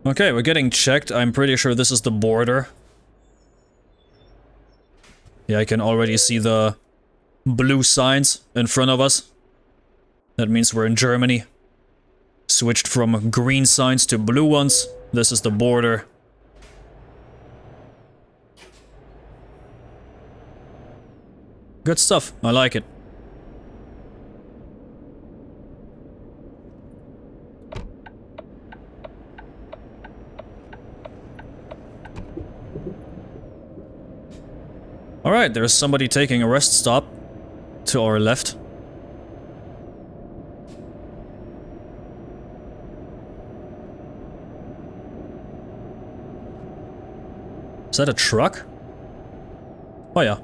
Okay, we're getting checked. I'm pretty sure this is the border. Yeah, I can already see the blue signs in front of us. That means we're in Germany. Switched from green signs to blue ones. This is the border. Good stuff. I like it. Alright, there's somebody taking a rest stop to our left. that a truck? Oh yeah.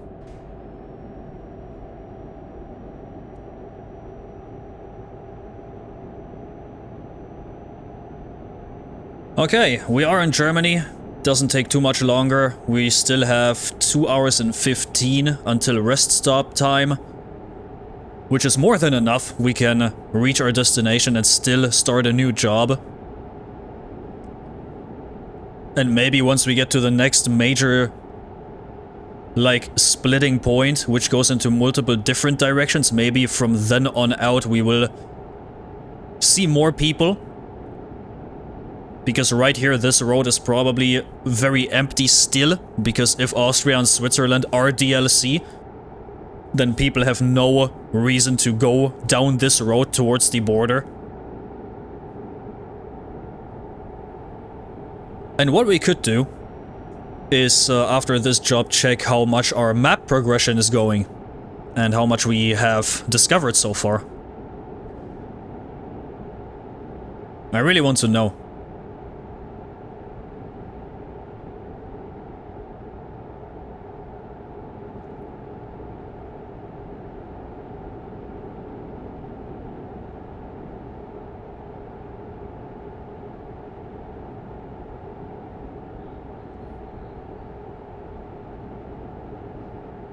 Okay, we are in Germany. Doesn't take too much longer. We still have 2 hours and 15 until rest stop time, which is more than enough. We can reach our destination and still start a new job. And maybe once we get to the next major, like, splitting point, which goes into multiple different directions, maybe from then on out we will see more people. Because right here, this road is probably very empty still, because if Austria and Switzerland are DLC, then people have no reason to go down this road towards the border. And what we could do is, after this job, check how much our map progression is going and how much we have discovered so far. I really want to know.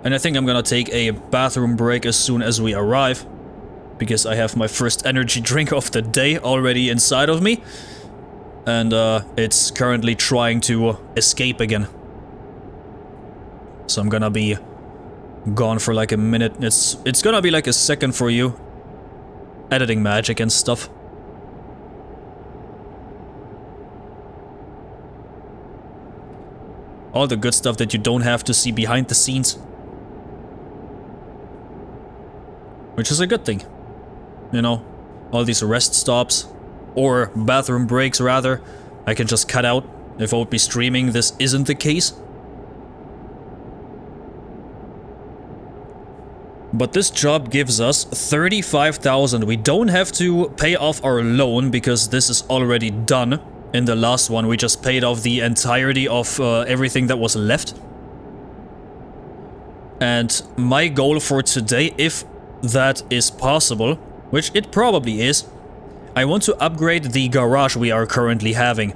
And I think I'm gonna take a bathroom break as soon as we arrive, because I have my first energy drink of the day already inside of me, and it's currently trying to escape again. So I'm gonna be gone for like a minute. It's gonna be like a second for you, editing magic and stuff. All the good stuff that you don't have to see behind the scenes. Which is a good thing. You know, all these rest stops, or bathroom breaks rather, I can just cut out. If I would be streaming, this isn't the case. But this job gives us 35,000. We don't have to pay off our loan, because this is already done. In the last one, we just paid off the entirety of everything that was left. And my goal for today, if that is possible, which it probably is, I want to upgrade the garage we are currently having.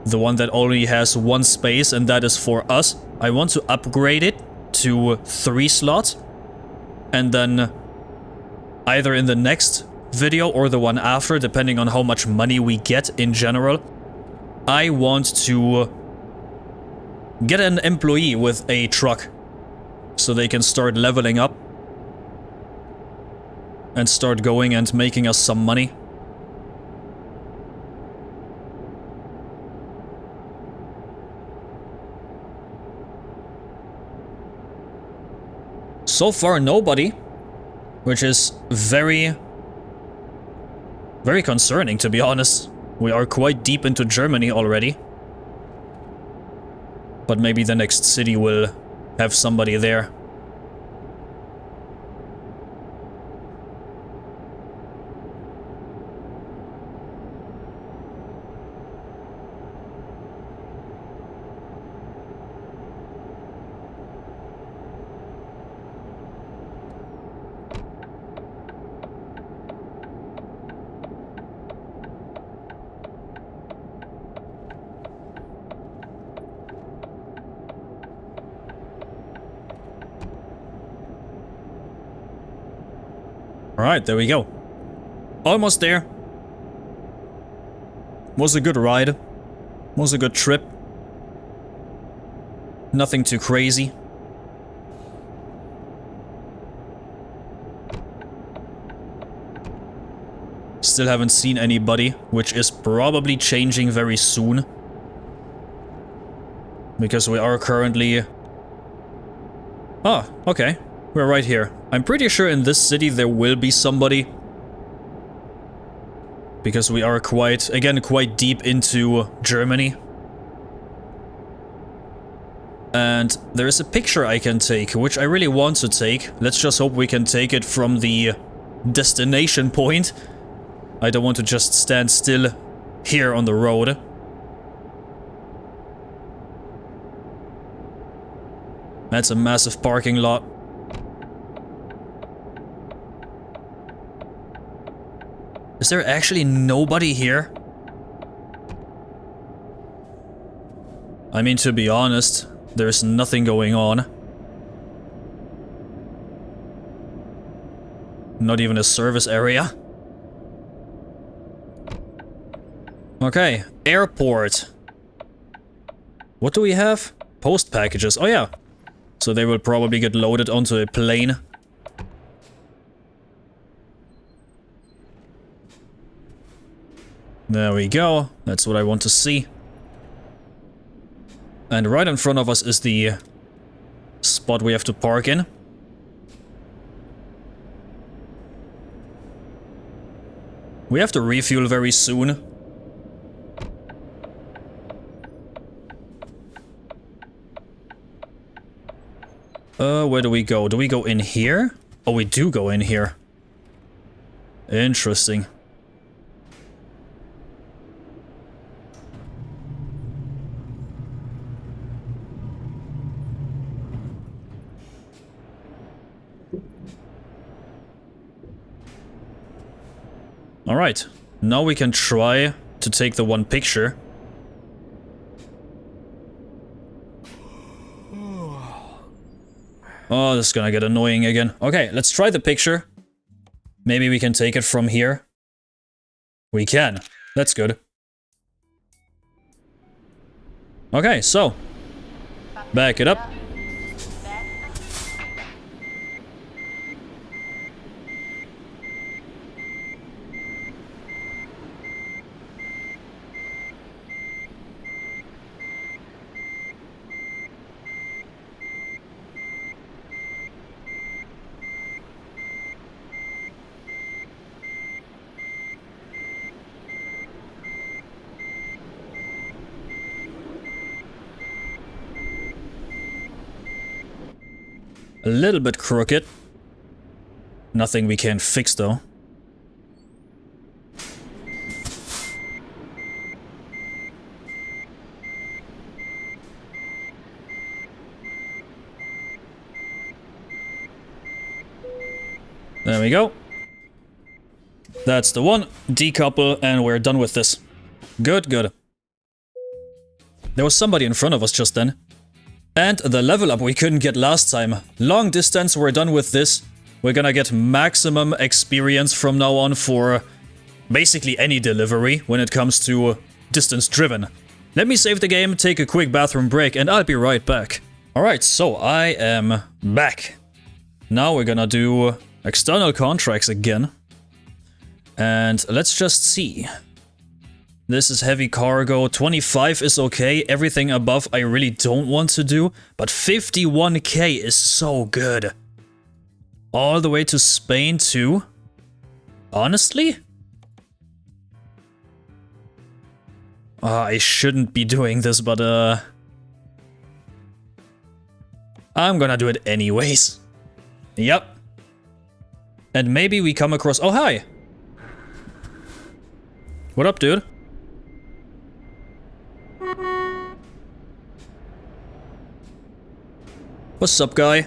The one that only has 1 space, and that is for us. I want to upgrade it to 3 slots, and then either in the next video or the one after, depending on how much money we get in general, I want to get an employee with a truck so they can start leveling up and start going and making us some money. So far nobody, which is very concerning, to be honest. We are quite deep into Germany already. But maybe the next city will have somebody there. Alright, there we go. Almost there. Was a good ride. Was a good trip. Nothing too crazy. Still haven't seen anybody, which is probably changing very soon. Because we are currently... Ah, okay. We're right here. I'm pretty sure in this city there will be somebody. Because we are quite deep into Germany. And there is a picture I can take, which I really want to take. Let's just hope we can take it from the destination point. I don't want to just stand still here on the road. That's a massive parking lot. Is there actually nobody here? I mean, to be honest, there's nothing going on. Not even a service area. Okay, airport. What do we have? Post packages. Oh yeah. So they will probably get loaded onto a plane. There we go. That's what I want to see. And right in front of us is the spot we have to park in. We have to refuel very soon. Where do we go? Do we go in here? Oh, we do go in here. Interesting. Alright, now we can try to take the one picture. Oh, this is gonna get annoying again. Okay, let's try the picture. Maybe we can take it from here. We can. That's good. Okay, so. Back it up. A little bit crooked. Nothing we can't fix though. There we go. That's the one. Decouple and we're done with this. Good, good. There was somebody in front of us just then. And the level up we couldn't get last time. Long distance, we're done with this. We're gonna get maximum experience from now on for basically any delivery when it comes to distance driven. Let me save the game, take a quick bathroom break, and I'll be right back. Alright, so I am back. Now we're gonna do external contracts again. And let's just see. This is heavy cargo, 25 is okay, everything above I really don't want to do, but 51k is so good. All the way to Spain too? Honestly? I shouldn't be doing this, but I'm gonna do it anyways. Yep. And maybe we come across... Oh, hi! What up, dude? What's up, guy?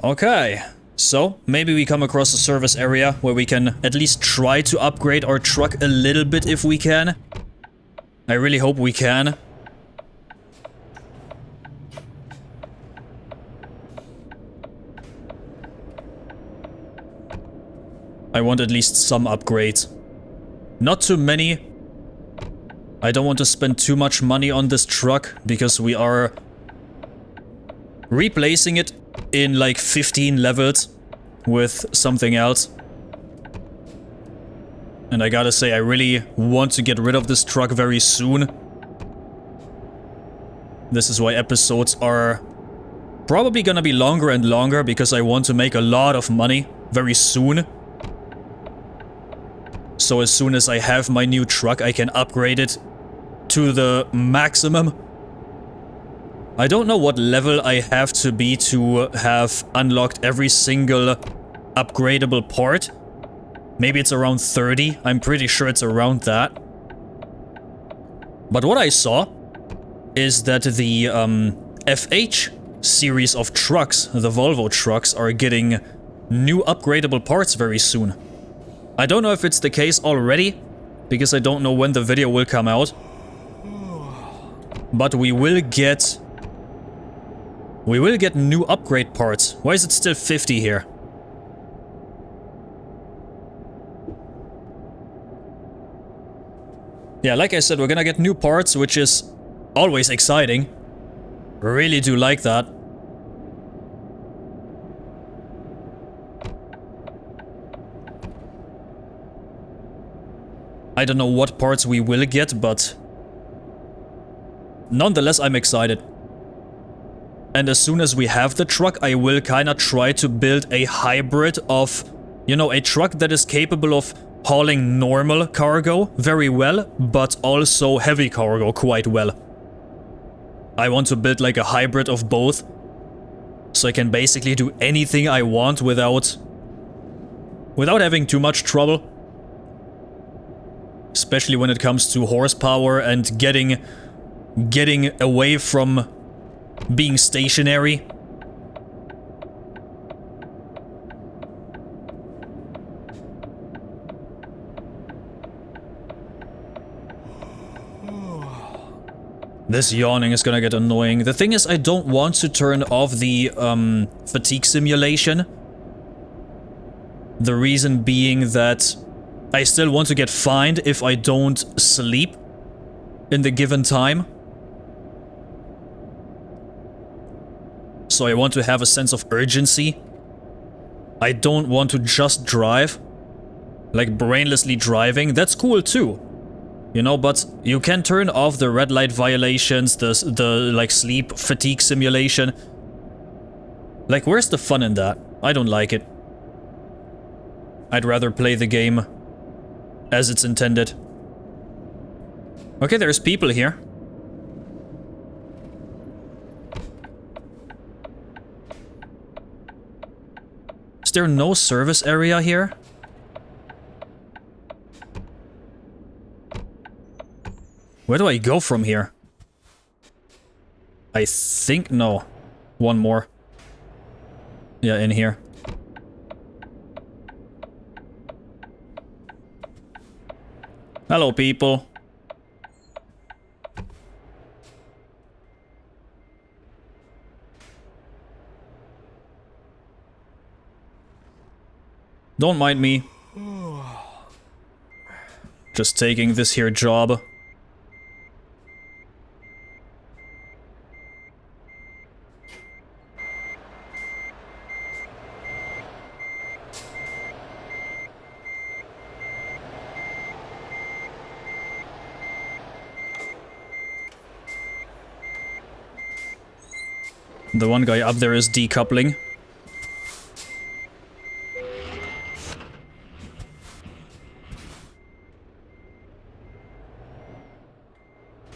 Okay, so maybe we come across a service area where we can at least try to upgrade our truck a little bit if we can. I really hope we can. I want at least some upgrades. Not too many. I don't want to spend too much money on this truck because we are replacing it in like 15 levels with something else. And I gotta say, I really want to get rid of this truck very soon. This is why episodes are probably gonna be longer and longer because I want to make a lot of money very soon. So as soon as I have my new truck, I can upgrade it to the maximum. I don't know what level I have to be to have unlocked every single upgradable part. Maybe it's around 30. I'm pretty sure it's around that. But what I saw is that the FH series of trucks, the Volvo trucks, are getting new upgradable parts very soon. I don't know if it's the case already, because I don't know when the video will come out. But we will get new upgrade parts. Why is it still 50 here? Yeah, like I said, we're gonna get new parts, which is always exciting. Really do like that. I don't know what parts we will get, but nonetheless, I'm excited. And as soon as we have the truck, I will kinda try to build a hybrid of, you know, a truck that is capable of hauling normal cargo very well, but also heavy cargo quite well. I want to build like a hybrid of both, so I can basically do anything I want without having too much trouble. Especially when it comes to horsepower and getting away from being stationary. This yawning is gonna get annoying. The thing is, I don't want to turn off the fatigue simulation. The reason being that I still want to get fined if I don't sleep in the given time. So I want to have a sense of urgency. I don't want to just drive. Like brainlessly driving, that's cool too. You know, but you can turn off the red light violations, the like sleep fatigue simulation. Like, where's the fun in that? I don't like it. I'd rather play the game as it's intended. Okay, there's people here. Is there no service area here? Where do I go from here? I think no. One more. Yeah, in here. Hello, people. Don't mind me. Just taking this here job. The one guy up there is decoupling.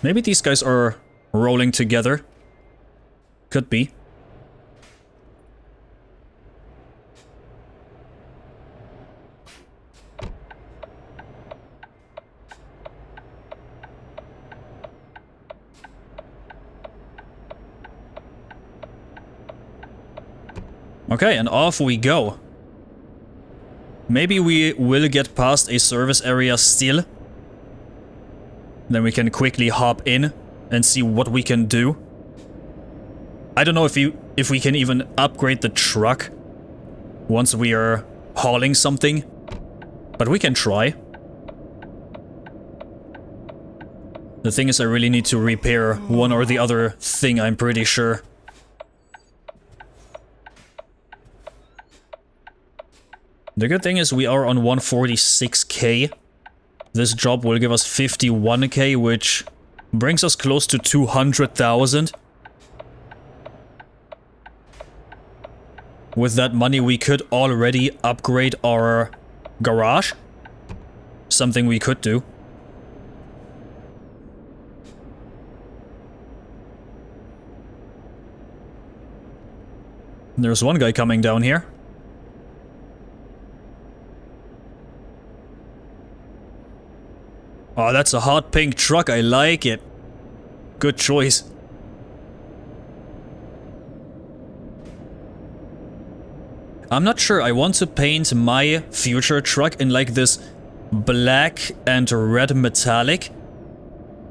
Maybe these guys are rolling together. Could be. Okay, and off we go. Maybe we will get past a service area still. Then we can quickly hop in and see what we can do. I don't know if we can even upgrade the truck once we are hauling something, but we can try. The thing is, I really need to repair one or the other thing, I'm pretty sure. The good thing is we are on 146k. This job will give us 51k, which brings us close to 200,000. With that money, we could already upgrade our garage. Something we could do. There's one guy coming down here. Oh, that's a hot pink truck. I like it. Good choice. I'm not sure. I want to paint my future truck in like this black and red metallic.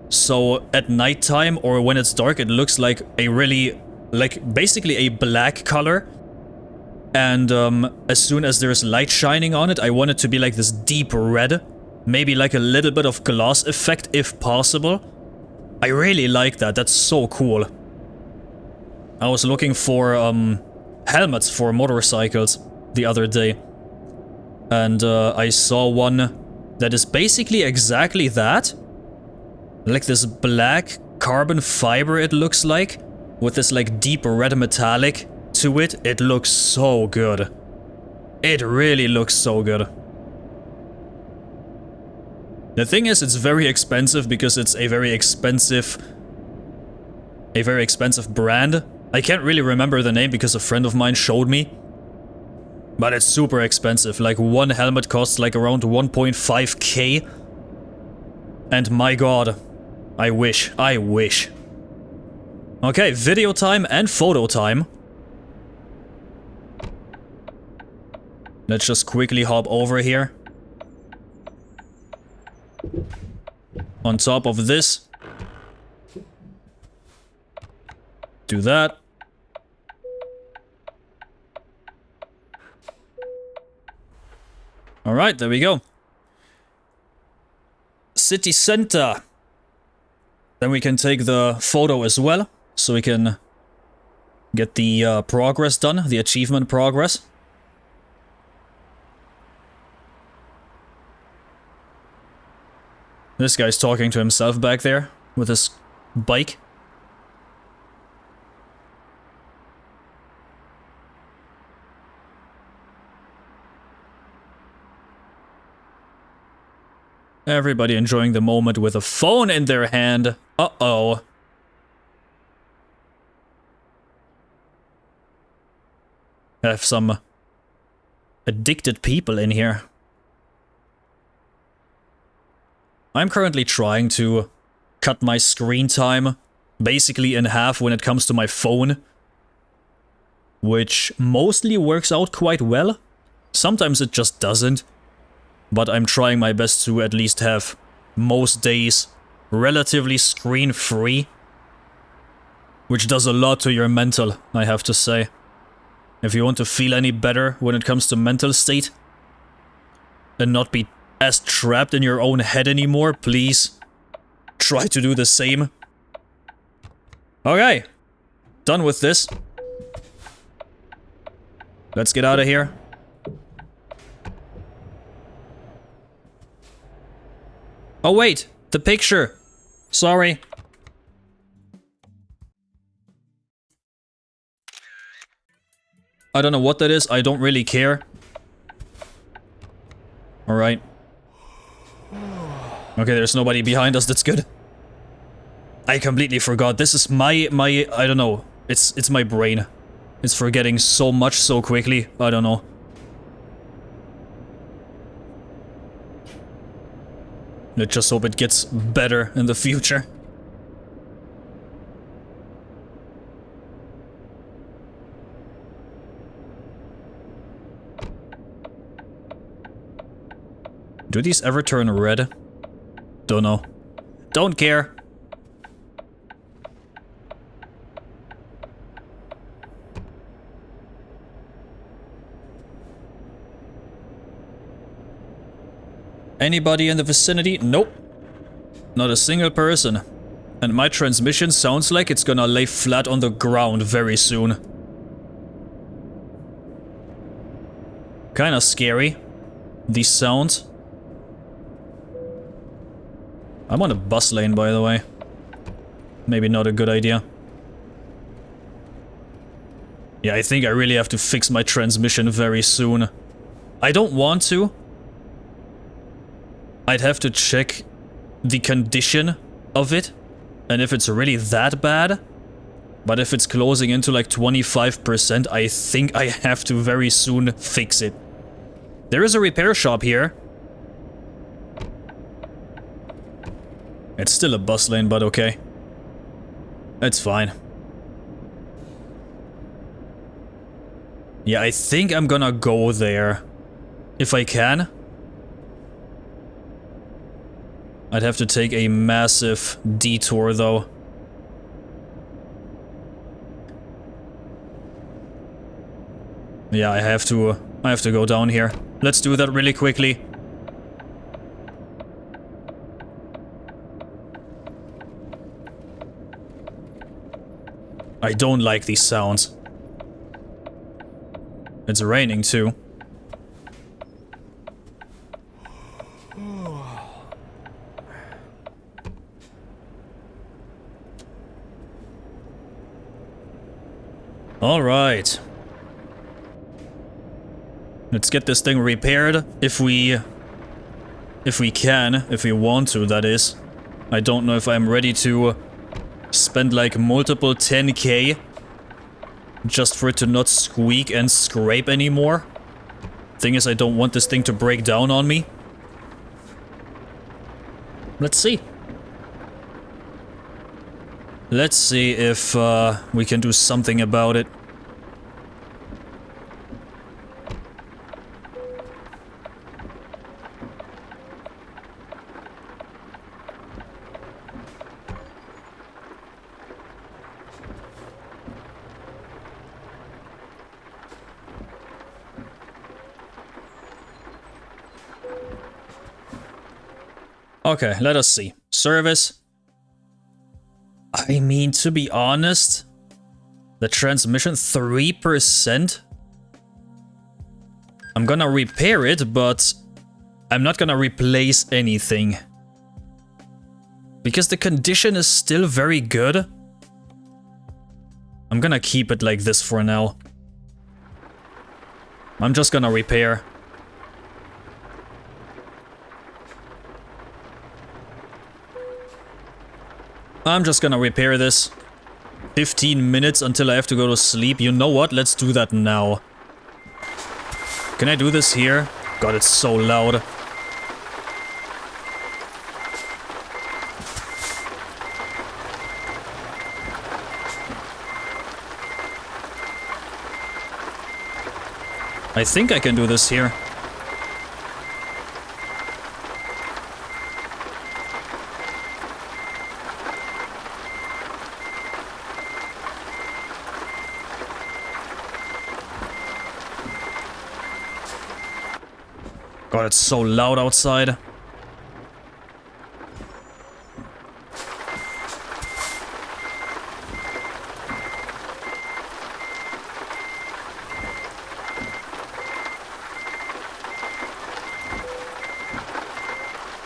So at nighttime or when it's dark, it looks like a really, like basically a black color. And as soon as there's light shining on it, I want it to be like this deep red. Maybe like a little bit of gloss effect if possible. I really like that. That's so cool. I was looking for helmets for motorcycles the other day. And I saw one that is basically exactly that. Like this black carbon fiber it looks like. With this like deep red metallic to it. It looks so good. It really looks so good. The thing is, it's very expensive because it's a very expensive brand. I can't really remember the name because a friend of mine showed me. But it's super expensive. Like one helmet costs like around 1.5k. And my god, I wish. Okay, video time and photo time. Let's just quickly hop over here. On top of this. Do that. Alright, there we go. City center. Then we can take the photo as well. So we can get the progress done, the achievement progress. This guy's talking to himself back there with his bike. Everybody enjoying the moment with a phone in their hand. Uh-oh. I have some addicted people in here. I'm currently trying to cut my screen time basically in half when it comes to my phone. Which mostly works out quite well. Sometimes it just doesn't. But I'm trying my best to at least have most days relatively screen-free. Which does a lot to your mental, I have to say. If you want to feel any better when it comes to mental state. And not be as trapped in your own head anymore, please try to do the same. Okay, done with this. Let's get out of here. Oh wait, the picture. Sorry. I don't know what that is, I don't really care. Alright. Okay, there's nobody behind us, that's good. I completely forgot. This is my I don't know. It's my brain. It's forgetting so much so quickly. I don't know. Let's just hope it gets better in the future. Do these ever turn red? Don't know. Don't care. Anybody in the vicinity? Nope. Not a single person. And my transmission sounds like it's gonna lay flat on the ground very soon. Kinda scary. These sounds. I'm on a bus lane, by the way. Maybe not a good idea. Yeah, I think I really have to fix my transmission very soon. I don't want to. I'd have to check the condition of it. And if it's really that bad. But if it's closing into like 25%, I think I have to very soon fix it. There is a repair shop here. It's still a bus lane, but okay. It's fine. Yeah, I think I'm gonna go there. If I can. I'd have to take a massive detour though. Yeah, I have to go down here. Let's do that really quickly. I don't like these sounds. It's raining too. All right. Let's get this thing repaired if we can, if we want to, that is. I don't know if I'm ready to spend like multiple 10k just for it to not squeak and scrape anymore. Thing is, I don't want this thing to break down on me. Let's see. Let's see if we can do something about it. Okay, let us see. Service. I mean, to be honest, the transmission 3%. I'm gonna repair it, but I'm not gonna replace anything. Because the condition is still very good. I'm gonna keep it like this for now. I'm just gonna repair. I'm just gonna repair this. 15 minutes until I have to go to sleep. You know what? Let's do that now. Can I do this here? God, it's so loud. I think I can do this here. God, it's so loud outside.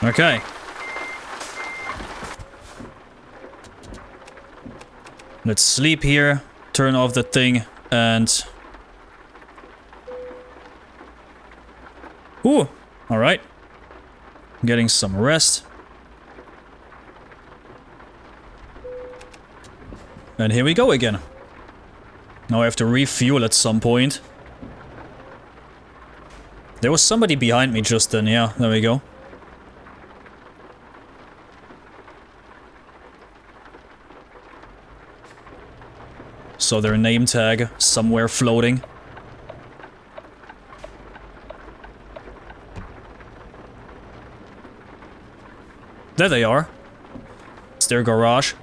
Okay. Let's sleep here, turn off the thing, and... Ooh, alright. Getting some rest. And here we go again. Now I have to refuel at some point. There was somebody behind me just then, yeah, there we go. So their name tag somewhere floating. There they are. It's their garage.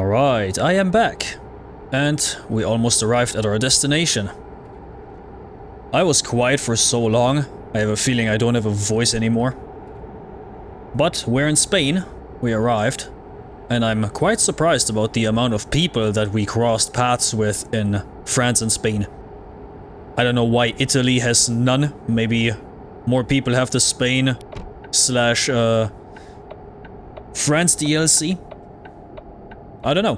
Alright, I am back. And we almost arrived at our destination. I was quiet for so long, I have a feeling I don't have a voice anymore. But we're in Spain, we arrived, and I'm quite surprised about the amount of people that we crossed paths with in France and Spain. I don't know why Italy has none, maybe more people have the Spain slash France DLC? I don't know.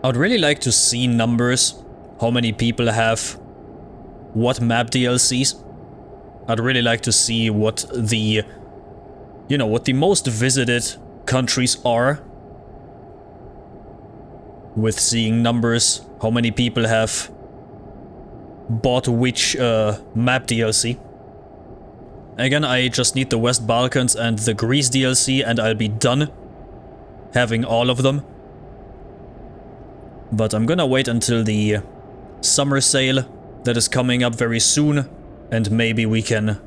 I would really like to see numbers, how many people have what map DLCs. I'd really like to see what the, you know, what the most visited countries are. With seeing numbers, how many people have bought which map DLC. Again, I just need the West Balkans and the Greece DLC and I'll be done having all of them. But I'm gonna wait until the summer sale that is coming up very soon, and maybe we can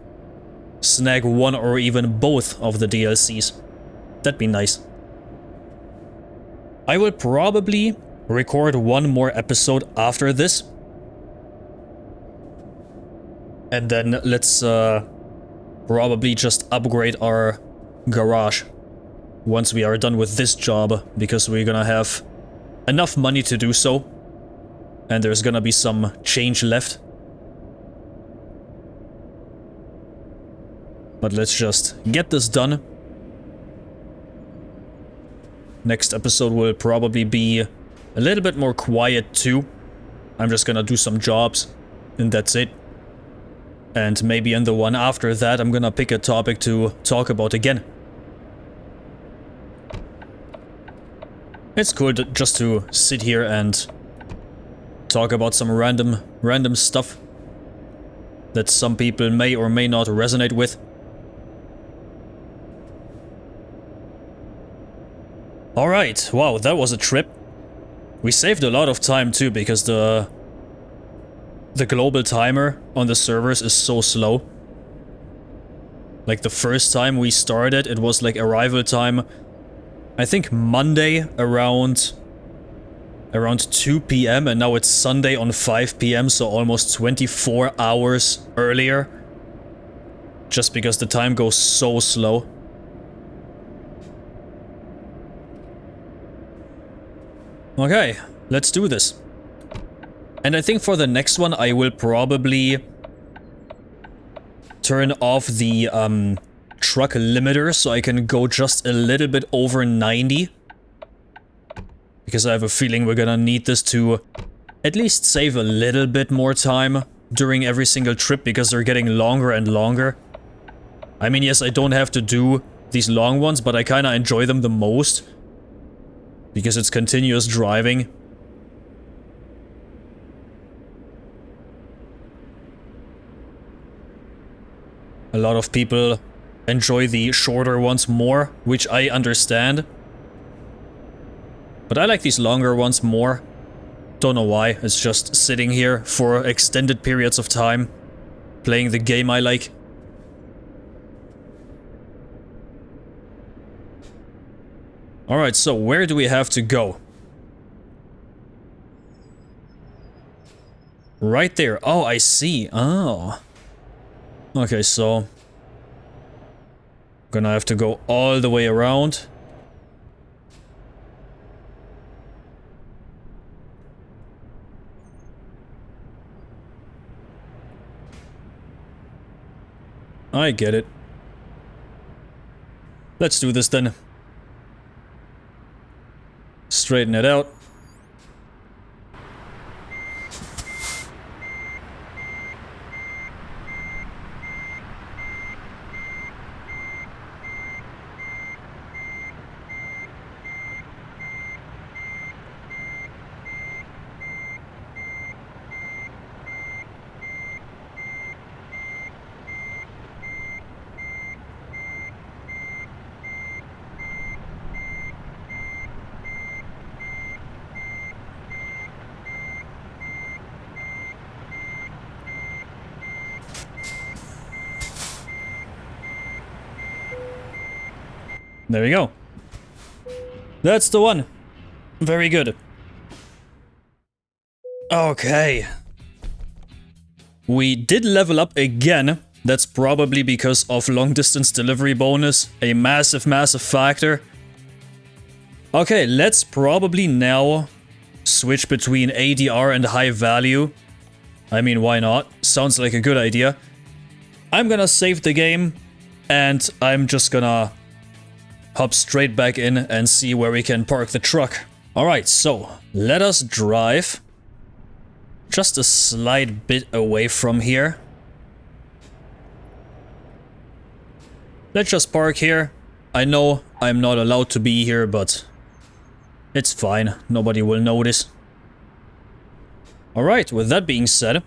snag one or even both of the DLCs. That'd be nice. I will probably record one more episode after this. And then let's probably just upgrade our garage once we are done with this job, because we're gonna have enough money to do so, and there's gonna be some change left. But let's just get this done. Next episode will probably be a little bit more quiet too. I'm just gonna do some jobs, and that's it. And maybe in the one after that I'm gonna pick a topic to talk about again. It's cool just to sit here and talk about some random stuff that some people may or may not resonate with. Alright, wow, that was a trip. We saved a lot of time too, because the global timer on the servers is so slow. Like the first time we started, it was like arrival time, I think Monday around 2 PM, and now it's Sunday on 5 PM, so almost 24 hours earlier. Just because the time goes so slow. Okay, let's do this. And I think for the next one I will probably turn off the truck limiter so I can go just a little bit over 90. Because I have a feeling we're gonna need this to at least save a little bit more time during every single trip, because they're getting longer and longer. I mean, yes, I don't have to do these long ones, but I kinda enjoy them the most. Because it's continuous driving. A lot of people enjoy the shorter ones more, which I understand. But I like these longer ones more. Don't know why, it's just sitting here for extended periods of time, playing the game I like. Alright, so where do we have to go? Right there. Oh, I see. Oh. Okay, so gonna have to go all the way around. I get it. Let's do this then. Straighten it out. There we go. That's the one. Very good. Okay. We did level up again. That's probably because of long distance delivery bonus. A massive, massive factor. Okay, let's probably now switch between ADR and high value. I mean, why not? Sounds like a good idea. I'm gonna save the game and I'm just gonna hop straight back in and see where we can park the truck. Alright, so let us drive just a slight bit away from here. Let's just park here. I know I'm not allowed to be here, but it's fine. Nobody will notice. Alright, with that being said,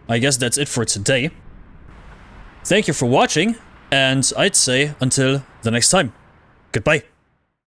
I guess that's it for today. Thank you for watching, and I'd say until the next time. Goodbye.